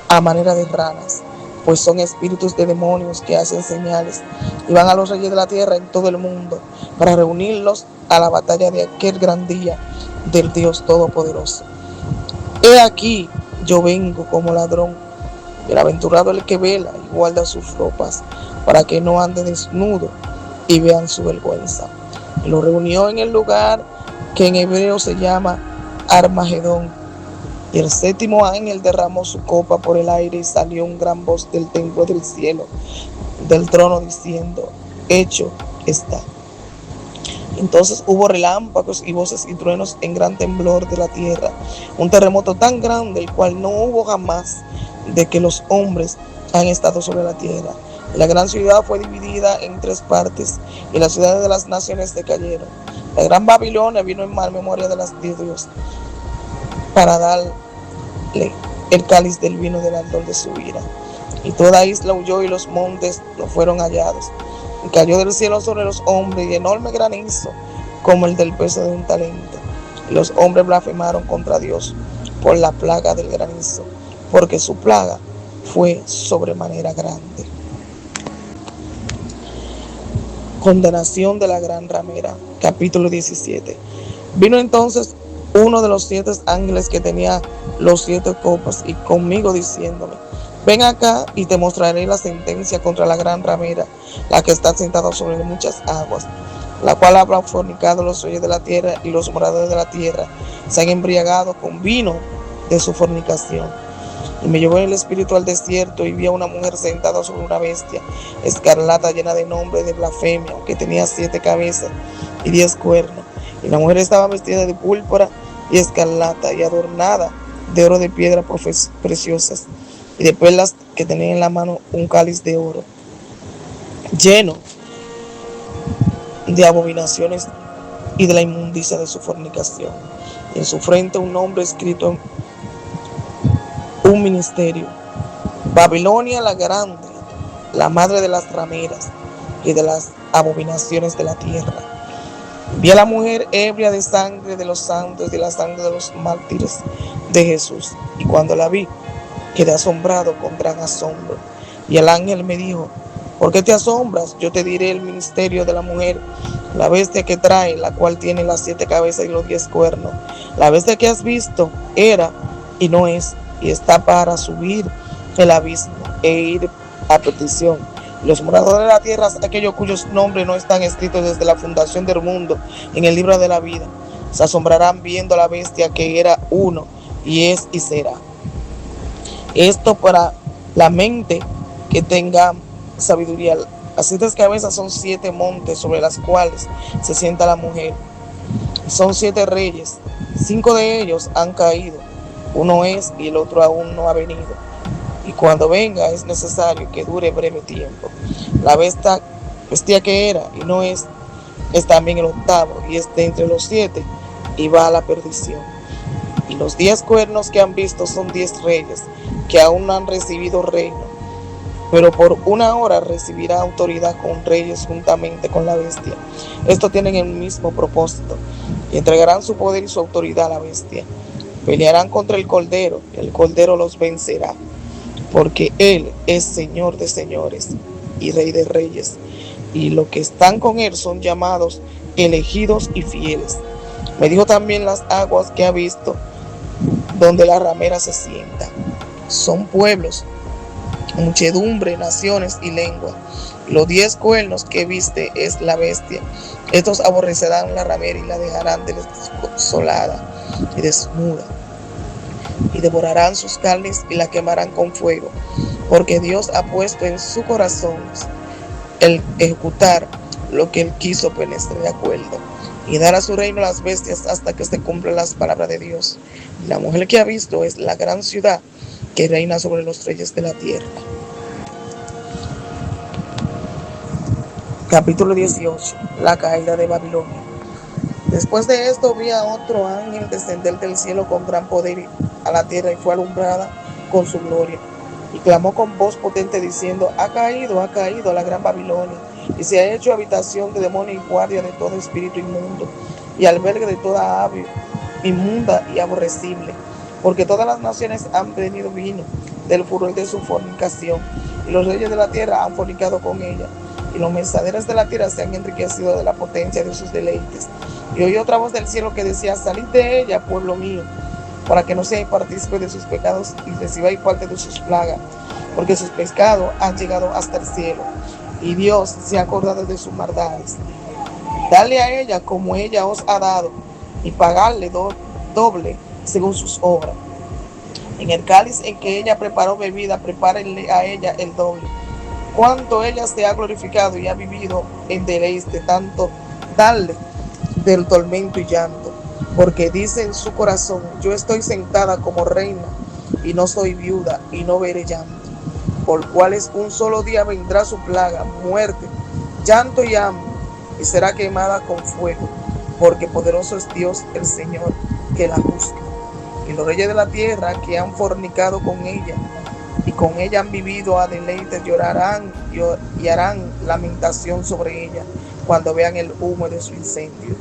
a manera de ranas, pues son espíritus de demonios que hacen señales, y van a los reyes de la tierra en todo el mundo, para reunirlos a la batalla de aquel gran día del Dios Todopoderoso. He aquí, yo vengo como ladrón. Bienaventurado el que vela y guarda sus ropas, para que no ande desnudo y vean su vergüenza. Y lo reunió en el lugar que en hebreo se llama Armagedón. Y el séptimo ángel derramó su copa por el aire, y salió un gran voz del templo del cielo, del trono, diciendo: hecho está. Entonces hubo relámpagos y voces y truenos, en gran temblor de la tierra, un terremoto tan grande, el cual no hubo jamás de que los hombres han estado sobre la tierra. La gran ciudad fue dividida en 3 partes, y las ciudades de las naciones decayeron. La gran Babilonia vino en mal memoria de Dios, para darle el cáliz del vino del ardor de su ira. Y toda isla huyó, y los montes no fueron hallados. Y cayó del cielo sobre los hombres y enorme granizo, como el del peso de un talento. Y los hombres blasfemaron contra Dios por la plaga del granizo, porque su plaga fue sobremanera grande. Condenación de la gran ramera. Capítulo 17. Vino entonces uno de los 7 ángeles que tenía los 7 copas, y conmigo diciéndome: ven acá, y te mostraré la sentencia contra la gran ramera, la que está sentada sobre muchas aguas, la cual habrá fornicado los reyes de la tierra, y los moradores de la tierra se han embriagado con vino de su fornicación. Y me llevó el espíritu al desierto, y vi a una mujer sentada sobre una bestia escarlata, llena de nombre de blasfemia, que tenía 7 cabezas y 10 cuernos. Y la mujer estaba vestida de púrpura y escarlata, y adornada de oro, de piedras preciosas, y de perlas, que tenía en la mano un cáliz de oro lleno de abominaciones y de la inmundicia de su fornicación. Y en su frente un nombre escrito en un ministerio: Babilonia la grande, la madre de las rameras y de las abominaciones de la tierra. Vi a la mujer ebria de sangre de los santos y de la sangre de los mártires de Jesús. Y cuando la vi, quedé asombrado con gran asombro. Y el ángel me dijo: ¿Por qué te asombras? Yo te diré el ministerio de la mujer, la bestia que trae, la cual tiene las 7 cabezas y los 10 cuernos. La bestia que has visto era y no es, y está para subir el abismo e ir a perdición. Los moradores de la tierra, aquellos cuyos nombres no están escritos desde la fundación del mundo en el libro de la vida, se asombrarán viendo a la bestia que era uno y es y será. Esto para la mente que tenga sabiduría. Las 7 cabezas son 7 montes sobre las cuales se sienta la mujer. Son 7 reyes. 5 de ellos han caído. Uno es y el otro aún no ha venido. Y cuando venga es necesario que dure breve tiempo. La bestia que era y no es también el octavo y es de entre los 7 y va a la perdición. Y los 10 cuernos que han visto son 10 reyes que aún no han recibido reino, pero por una hora recibirá autoridad con reyes juntamente con la bestia. Estos tienen el mismo propósito y entregarán su poder y su autoridad a la bestia. Pelearán contra el cordero los vencerá, porque él es Señor de señores y Rey de reyes, y los que están con él son llamados elegidos y fieles. Me dijo también las aguas que ha visto, donde la ramera se sienta. Son pueblos, muchedumbre, naciones y lengua. Los 10 cuernos que viste es la bestia. Estos aborrecerán la ramera y la dejarán desolada y desnuda. Y devorarán sus carnes y la quemarán con fuego, porque Dios ha puesto en su corazón el ejecutar lo que él quiso ponerse de acuerdo, y dar a su reino a las bestias hasta que se cumplan las palabras de Dios. La mujer que ha visto es la gran ciudad que reina sobre los reyes de la tierra. Capítulo 18. La caída de Babilonia. Después de esto vi a otro ángel descender del cielo con gran poder a la tierra y fue alumbrada con su gloria. Y clamó con voz potente diciendo: ha caído la gran Babilonia, y se ha hecho habitación de demonios y guardia de todo espíritu inmundo, y albergue de toda ave inmunda y aborrecible, porque todas las naciones han bebido vino del furor de su fornicación, y los reyes de la tierra han fornicado con ella, y los mercaderes de la tierra se han enriquecido de la potencia de sus deleites. Y oí otra voz del cielo que decía: salid de ella, pueblo mío, para que no seáis partícipes de sus pecados y recibáis parte de sus plagas, porque sus pecados han llegado hasta el cielo, y Dios se ha acordado de sus maldades. Dale a ella como ella os ha dado, y pagarle doble según sus obras. En el cáliz en que ella preparó bebida, prepárenle a ella el doble. Cuanto ella se ha glorificado y ha vivido en deleite, tanto darle del tormento y llanto, porque dice en su corazón: yo estoy sentada como reina y no soy viuda y no veré llanto, por cuales un solo día vendrá su plaga, muerte, llanto y hambre, y será quemada con fuego, porque poderoso es Dios el Señor que la juzga. Y los reyes de la tierra que han fornicado con ella y con ella han vivido a deleite llorarán y harán lamentación sobre ella cuando vean el humo de su incendio.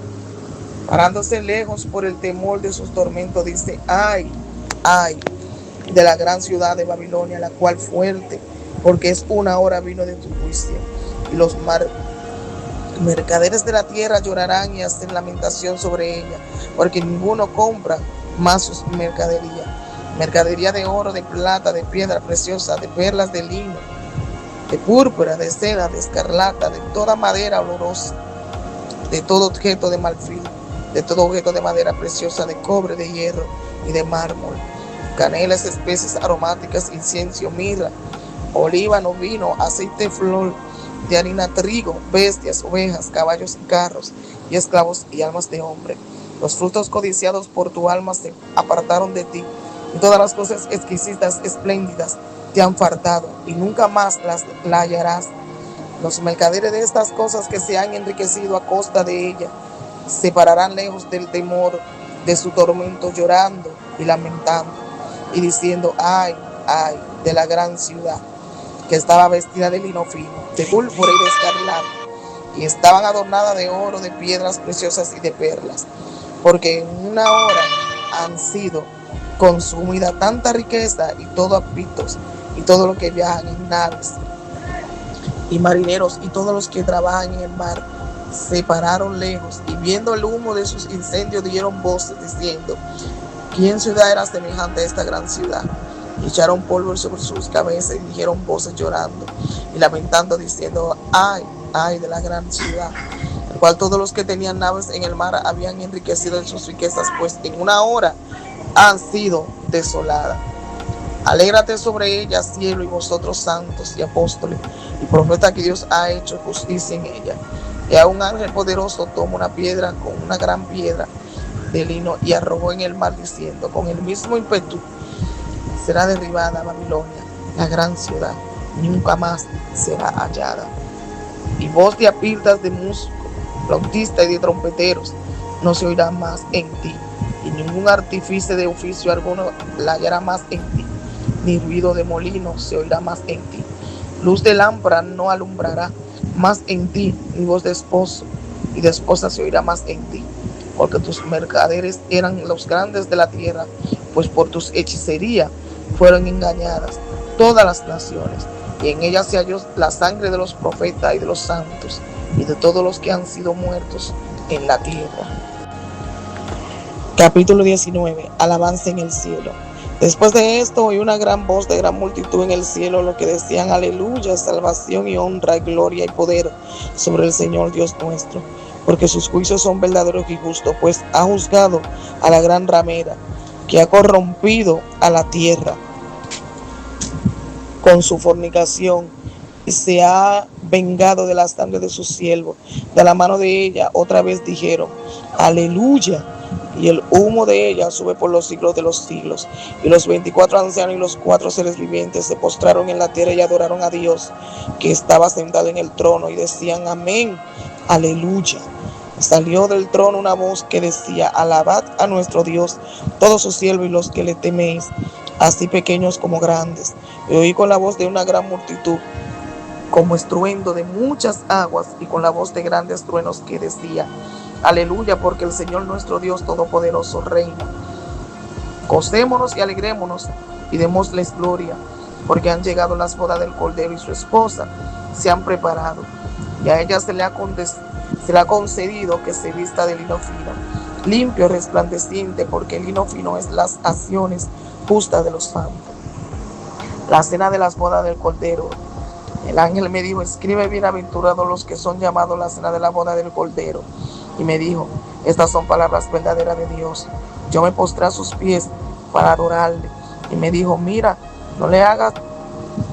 Parándose lejos por el temor de sus tormentos, dice: ay, ay de la gran ciudad de Babilonia, la cual fuerte, porque es una hora vino de tu juicio. Y los mercaderes de la tierra llorarán y hacen lamentación sobre ella, porque ninguno compra más sus mercadería de oro, de plata, de piedra preciosa, de perlas, de lino, de púrpura, de seda, de escarlata, de toda madera olorosa, de todo objeto de marfil, de todo objeto de madera preciosa, de cobre, de hierro y de mármol, canelas, especies aromáticas, incienso, mirra, olíbano, vino, aceite, flor de harina, trigo, bestias, ovejas, caballos y carros, y esclavos y almas de hombre. Los frutos codiciados por tu alma se apartaron de ti, y todas las cosas exquisitas, espléndidas, te han faltado, y nunca más la hallarás. Los mercaderes de estas cosas que se han enriquecido a costa de ella se pararán lejos del temor de su tormento, llorando y lamentando, y diciendo: ay, ay de la gran ciudad, que estaba vestida de lino fino, de púrpura y de escarlata, y estaban adornadas de oro, de piedras preciosas y de perlas, porque en una hora han sido consumida tanta riqueza y todo ámbitos y todo lo que viajan en naves y marineros y todos los que trabajan en el mar se pararon lejos y viendo el humo de sus incendios dieron voces diciendo: ¿quién ciudad era semejante a esta gran ciudad? Y echaron polvo sobre sus cabezas y dijeron voces llorando y lamentando diciendo: ay, ay de la gran ciudad, el cual todos los que tenían naves en el mar habían enriquecido en sus riquezas, pues en una hora han sido desoladas. Alégrate sobre ella, cielo, y vosotros santos y apóstoles y profetas, que Dios ha hecho justicia en ella. Y a un ángel poderoso tomó una piedra con una gran piedra de lino y arrojó en el mar diciendo: con el mismo ímpetu será derribada Babilonia, la gran ciudad, nunca más será hallada. Y voz de apiltas de músicos, flautistas y de trompeteros no se oirá más en ti, y ningún artífice de oficio alguno la hallará más en ti, ni ruido de molino se oirá más en ti. Luz de lámpara no alumbrará más en ti, ni voz de esposo y de esposa se oirá más en ti, porque tus mercaderes eran los grandes de la tierra, pues por tus hechicerías fueron engañadas todas las naciones, y en ellas se halló la sangre de los profetas y de los santos y de todos los que han sido muertos en la tierra. Capítulo 19. Alabanza en el cielo. Después de esto oí una gran voz de gran multitud en el cielo, lo que decían: aleluya, salvación y honra y gloria y poder sobre el Señor Dios nuestro, porque sus juicios son verdaderos y justos, pues ha juzgado a la gran ramera, que ha corrompido a la tierra con su fornicación, y se ha vengado de la sangre de sus siervos. De la mano de ella otra vez dijeron: aleluya. Y el humo de ella sube por los siglos de los siglos. Y los 24 ancianos y los 4 seres vivientes se postraron en la tierra y adoraron a Dios, que estaba sentado en el trono, y decían: amén, aleluya. Salió del trono una voz que decía: alabad a nuestro Dios, todos sus siervos y los que le teméis, así pequeños como grandes. Y oí con la voz de una gran multitud, como estruendo de muchas aguas, y con la voz de grandes truenos, que decía: aleluya, porque el Señor nuestro Dios Todopoderoso reina. Gocémonos y alegrémonos y démosles gloria, porque han llegado las bodas del Cordero y su esposa se han preparado. Y a ella se le ha concedido que se vista de lino fino, limpio, resplandeciente, porque el lino fino es las acciones justas de los santos. La cena de las bodas del Cordero. El ángel me dijo: escribe: bienaventurados los que son llamados la cena de la boda del Cordero. Y me dijo: estas son palabras verdaderas de Dios. Yo me postré a sus pies para adorarle. Y me dijo: mira, no le hagas,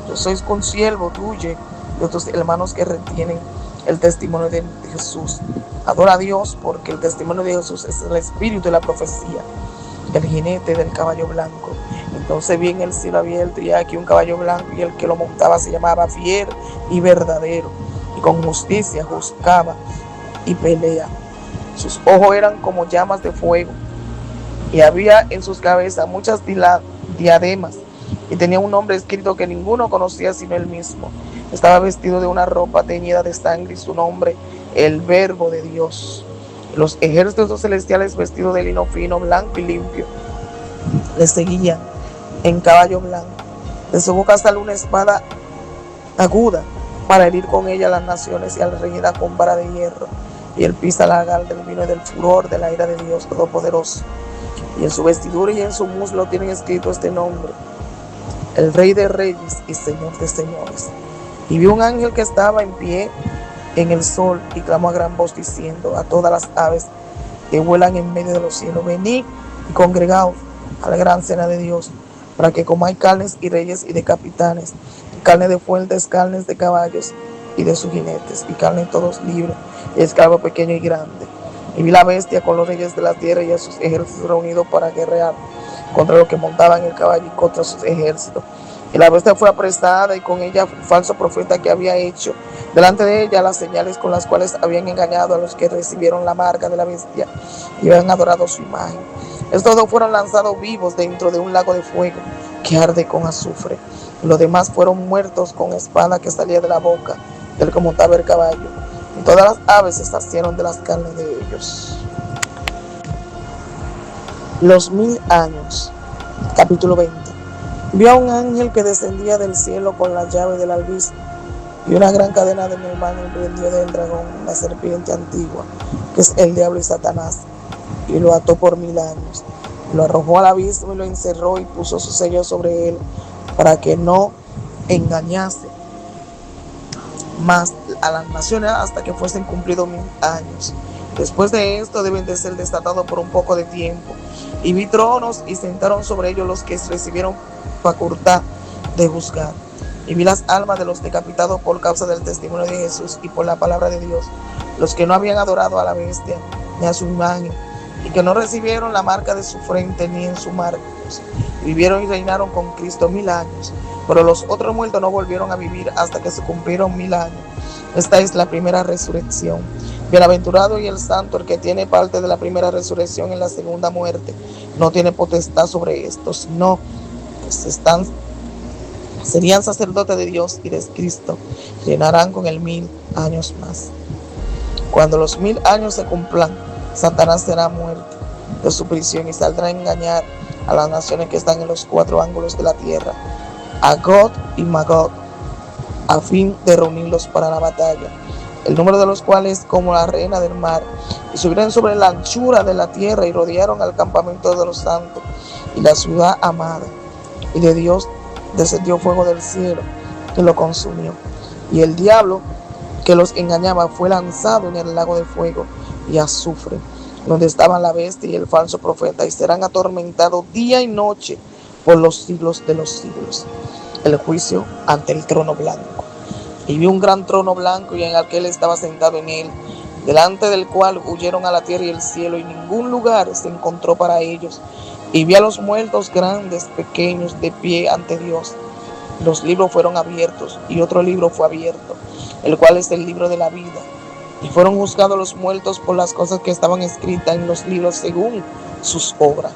yo soy consiervo tuyo y de tus hermanos que retienen el testimonio de Jesús. Adora a Dios, porque el testimonio de Jesús es el espíritu y la profecía. El jinete del caballo blanco. Entonces vi en el cielo abierto, y aquí un caballo blanco, y el que lo montaba se llamaba Fiel y Verdadero, y con justicia juzgaba y pelea. Sus ojos eran como llamas de fuego, y había en sus cabezas muchas diademas, y tenía un nombre escrito que ninguno conocía sino él mismo. Estaba vestido de una ropa teñida de sangre, y su nombre, el Verbo de Dios. Los ejércitos celestiales, vestidos de lino fino, blanco y limpio, le seguían en caballo blanco. De su boca sale una espada aguda, para herir con ella las naciones, y al reñida con vara de hierro. Y él pisa la lagar del vino y del furor de la ira de Dios Todopoderoso. Y en su vestidura y en su muslo tienen escrito este nombre: el Rey de Reyes y Señor de Señores. Y vi un ángel que estaba en pie en el sol, y clamó a gran voz diciendo a todas las aves que vuelan en medio de los cielos: venid y congregaos a la gran cena de Dios, para que comáis carnes y reyes y de capitanes, y carne de fuertes, carnes de caballos y de sus jinetes, y carne de todos libres, y esclavo pequeño y grande. Y vi la bestia con los reyes de la tierra y a sus ejércitos reunidos para guerrear contra los que montaban el caballo y contra sus ejércitos. Y la bestia fue apresada, y con ella un falso profeta, que había hecho delante de ella las señales con las cuales habían engañado a los que recibieron la marca de la bestia y habían adorado su imagen. Estos dos fueron lanzados vivos dentro de un lago de fuego que arde con azufre. Y los demás fueron muertos con espada que salía de la boca del que montaba el caballo. Y todas las aves se sacieron de las carnes de ellos. Los 1000 años. Capítulo 20. Vio a un ángel que descendía del cielo con la llave del albiz, Y una gran cadena de mi hermano y prendió del dragón, la serpiente antigua, que es el diablo y Satanás, y lo ató por 1000 años. Lo arrojó al abismo y lo encerró y puso su sello sobre él para que no engañase más a las naciones hasta que fuesen cumplidos 1000 años. Después de esto deben de ser desatados por un poco de tiempo. Y vi tronos y sentaron sobre ellos los que recibieron facultad de juzgar. Y vi las almas de los decapitados por causa del testimonio de Jesús y por la palabra de Dios, los que no habían adorado a la bestia ni a su imagen, y que no recibieron la marca de su frente ni en su marcos. Vivieron y reinaron con Cristo 1000 años. Pero los otros muertos no volvieron a vivir hasta que se cumplieron 1000 años. Esta es la primera resurrección. Bienaventurado y el santo el que tiene parte de la primera resurrección en la segunda muerte. No tiene potestad sobre esto, sino que serían sacerdotes de Dios y de Cristo. Reinarán con él 1000 años más. Cuando los 1000 años se cumplan, Satanás será muerto de su prisión y saldrá a engañar a las naciones que están en los 4 ángulos de la tierra, a Gog y Magog, a fin de reunirlos para la batalla, el número de los cuales es como la arena del mar. Y subieron sobre la anchura de la tierra y rodearon al campamento de los santos y la ciudad amada. Y de Dios descendió fuego del cielo que lo consumió. Y el diablo que los engañaba fue lanzado en el lago de fuego y azufre, donde estaban la bestia y el falso profeta, y serán atormentados día y noche por los siglos de los siglos. El juicio ante el trono blanco. Y vi un gran trono blanco, y en aquel estaba sentado en él, delante del cual huyeron a la tierra y el cielo, y ningún lugar se encontró para ellos. Y vi a los muertos grandes, pequeños, de pie ante Dios. Los libros fueron abiertos, y otro libro fue abierto, el cual es el libro de la vida. Y fueron juzgados los muertos por las cosas que estaban escritas en los libros según sus obras.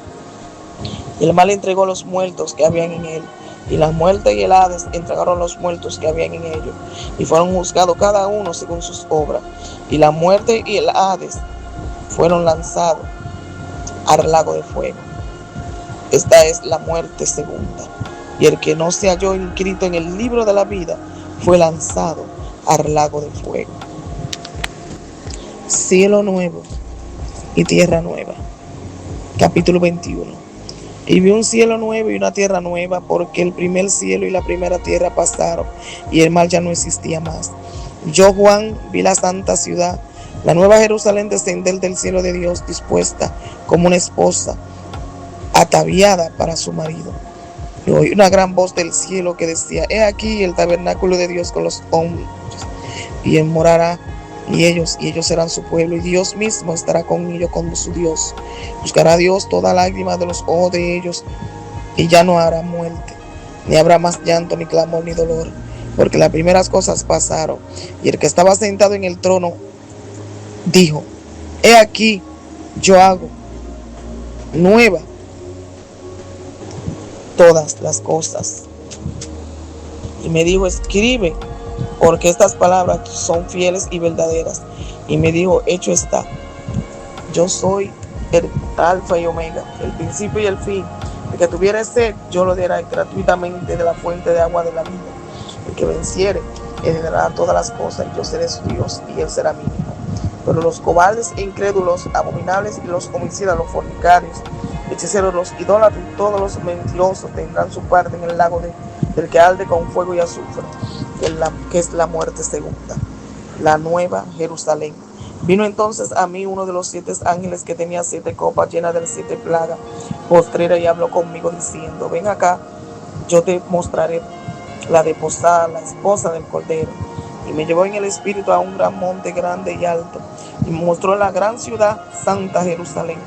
Y el mal entregó los muertos que habían en él, y la muerte y el Hades entregaron los muertos que habían en ellos, y fueron juzgados cada uno según sus obras. Y la muerte y el Hades fueron lanzados al lago de fuego. Esta es la muerte segunda. Y el que no se halló inscrito en el libro de la vida fue lanzado al lago de fuego. Cielo nuevo y tierra nueva. Capítulo 21. Y vi un cielo nuevo y una tierra nueva, porque el primer cielo y la primera tierra pasaron, y el mar ya no existía más. Yo, Juan, vi la santa ciudad, la nueva Jerusalén, descender del cielo de Dios, dispuesta como una esposa, ataviada para su marido. Y oí una gran voz del cielo que decía: He aquí el tabernáculo de Dios con los hombres, y él morará y ellos serán su pueblo, y Dios mismo estará con ellos como su Dios. Buscará a Dios toda lágrima de los ojos de ellos, y ya no habrá muerte, ni habrá más llanto, ni clamor, ni dolor, porque las primeras cosas pasaron. Y el que estaba sentado en el trono dijo: He aquí, yo hago nueva todas las cosas. Y me dijo: Escribe, porque estas palabras son fieles y verdaderas. Y me dijo: Hecho está. Yo soy el alfa y omega, el principio y el fin. El que tuviere sed, yo lo daré gratuitamente de la fuente de agua de la vida. El que venciere, heredará todas las cosas, y yo seré su Dios, y él será mi hijo. Pero los cobardes e incrédulos, abominables, y los homicidas, los fornicarios, hechiceros, los idólatras y todos los mentirosos tendrán su parte en el lago del que arde con fuego y azufre, que es la muerte segunda, la nueva Jerusalén. Vino entonces a mí uno de los 7 ángeles que tenía 7 copas llenas de las 7 plagas postreras, y habló conmigo diciendo: Ven acá, yo te mostraré la desposada, la esposa del Cordero. Y me llevó en el espíritu a un gran monte grande y alto, y me mostró la gran ciudad santa Jerusalén,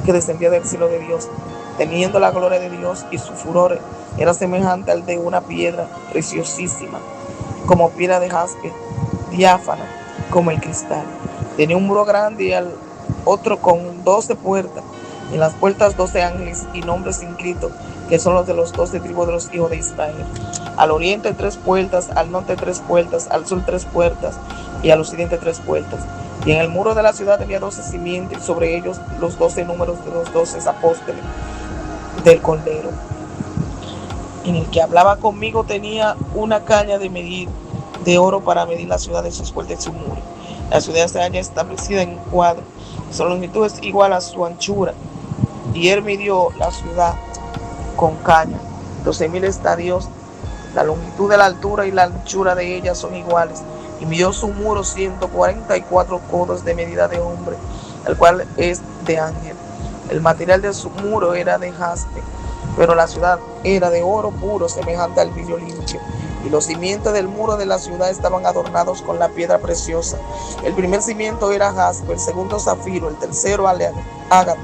que descendía del cielo de Dios, teniendo la gloria de Dios, y su furor era semejante al de una piedra preciosísima, como piedra de jaspe, diáfana como el cristal. Tenía un muro grande y al otro con 12 puertas, y en las puertas 12 ángeles y nombres inscritos, que son los de los 12 tribus de los hijos de Israel. Al oriente 3 puertas, al norte 3 puertas, al sur 3 puertas, y al occidente 3 puertas. Y en el muro de la ciudad había 12 cimientos, y sobre ellos los 12 números de los 12 apóstoles del Cordero. En el que hablaba conmigo tenía una caña de medir, de oro para medir la ciudad de sus puertas y su muro. La ciudad se halla establecida en un cuadro. Su longitud es igual a su anchura. Y él midió la ciudad con caña, 12,000 estadios. La longitud de la altura y la anchura de ella son iguales. Y midió su muro 144 codos de medida de hombre, el cual es de ángel. El material de su muro era de jaspe, pero la ciudad era de oro puro, semejante al vidrio limpio. Y los cimientos del muro de la ciudad estaban adornados con la piedra preciosa. El primer cimiento era jaspe, el segundo zafiro, el tercero ágata,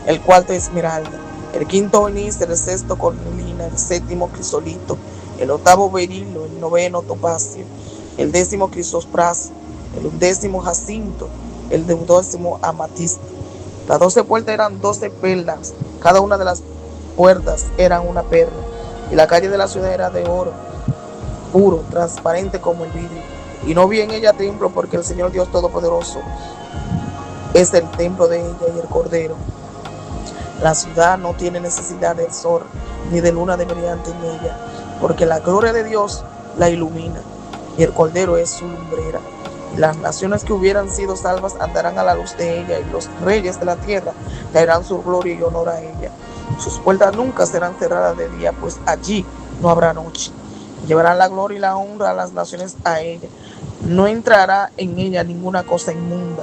el cuarto esmeralda, el quinto onice, el sexto cornalina, el séptimo crisolito, el octavo berilo, el noveno topacio, el décimo crisopraso, el undécimo jacinto, el duodécimo amatista. Las 12 puertas eran 12 perlas, cada una de las puertas eran una perla, y la calle de la ciudad era de oro puro, transparente como el vidrio. Y no vi en ella templo, porque el Señor Dios Todopoderoso es el templo de ella y el Cordero. La ciudad no tiene necesidad del sol ni de luna de brillante en ella, porque la gloria de Dios la ilumina, y el Cordero es su lumbrera. Y las naciones que hubieran sido salvas andarán a la luz de ella, y los reyes de la tierra traerán su gloria y honor a ella. Sus puertas nunca serán cerradas de día, pues allí no habrá noche. Llevarán la gloria y la honra a las naciones a ella. No entrará en ella ninguna cosa inmunda,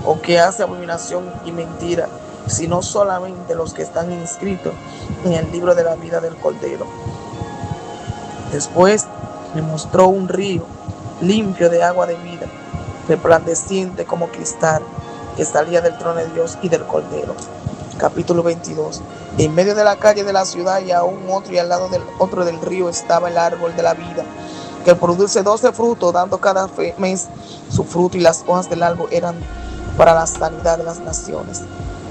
o que hace abominación y mentira, sino solamente los que están inscritos en el libro de la vida del Cordero. Después me mostró un río limpio de agua de vida, resplandeciente como cristal, que salía del trono de Dios y del Cordero. Capítulo 22. En medio de la calle de la ciudad y a un otro y al lado del otro del río estaba el árbol de la vida, que produce 12 frutos, dando cada mes su fruto, y las hojas del árbol eran para la sanidad de las naciones.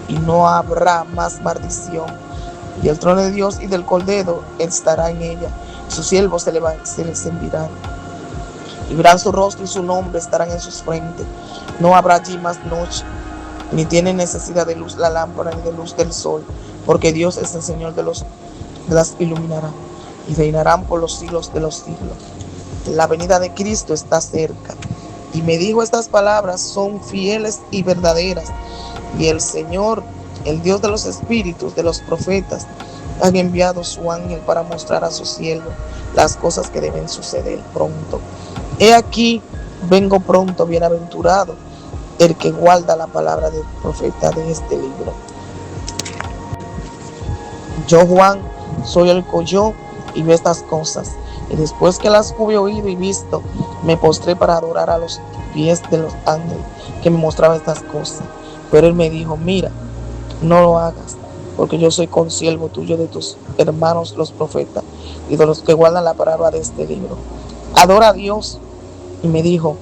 Y no habrá más maldición. Y el trono de Dios y del Cordero estará en ella. Sus siervos se les servirán. Y verán su rostro y su nombre estarán en sus frentes. No habrá allí más noche, ni tiene necesidad de luz la lámpara ni de luz del sol, porque Dios es el Señor las iluminará, y reinarán por los siglos de los siglos. La venida de Cristo está cerca. Y me dijo: estas palabras son fieles y verdaderas. Y el Señor, el Dios de los espíritus de los profetas, han enviado su ángel para mostrar a su siervo las cosas que deben suceder pronto. He aquí, vengo pronto. Bienaventurado el que guarda la palabra del profeta de este libro. Yo, Juan, soy el que oyó y vi estas cosas. Y después que las hube oído y visto, me postré para adorar a los pies de los ángeles que me mostraban estas cosas. Pero él me dijo: mira, no lo hagas, porque yo soy consiervo tuyo, de tus hermanos los profetas y de los que guardan la palabra de este libro. Adora a Dios. Y me dijo: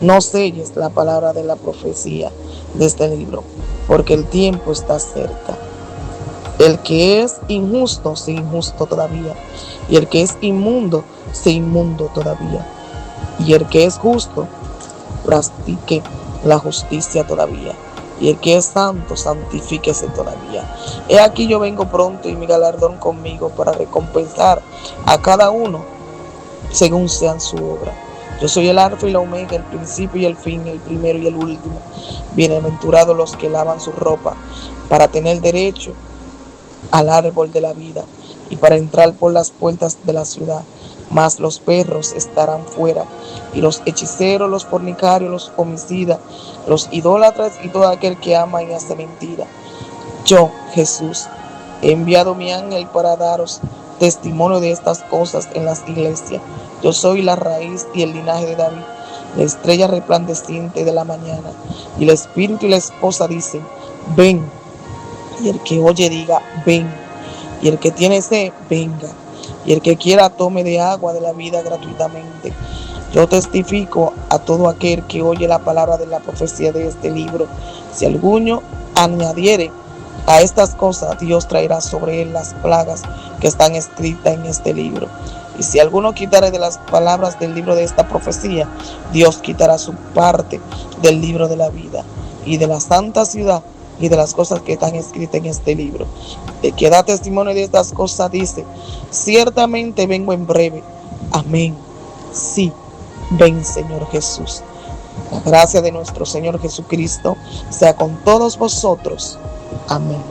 no selles la palabra de la profecía de este libro, porque el tiempo está cerca. El que es injusto, sea injusto todavía, y el que es inmundo, sea inmundo todavía, y el que es justo, practique la justicia todavía, y el que es santo, santifíquese todavía. He aquí, yo vengo pronto, y mi galardón conmigo, para recompensar a cada uno según sea su obra. Yo soy el alfa y la omega, el principio y el fin, el primero y el último. Bienaventurados los que lavan su ropa, para tener derecho al árbol de la vida y para entrar por las puertas de la ciudad. Mas los perros estarán fuera, y los hechiceros, los fornicarios, los homicidas, los idólatras y todo aquel que ama y hace mentira. Yo, Jesús, he enviado mi ángel para daros testimonio de estas cosas en las iglesias. Yo soy la raíz y el linaje de David, la estrella resplandeciente de la mañana. Y el espíritu y la esposa dicen: ven. Y el que oye diga: ven. Y el que tiene sed, venga. Y el que quiera, tome de agua de la vida gratuitamente. Yo testifico a todo aquel que oye la palabra de la profecía de este libro. Si alguno añadiere a estas cosas, Dios traerá sobre él las plagas que están escritas en este libro. Y si alguno quitare de las palabras del libro de esta profecía, Dios quitará su parte del libro de la vida y de la santa ciudad y de las cosas que están escritas en este libro. El que da testimonio de estas cosas dice: ciertamente vengo en breve. Amén. Sí, Ven, Señor Jesús. La gracia de nuestro Señor Jesucristo sea con todos vosotros. Amén.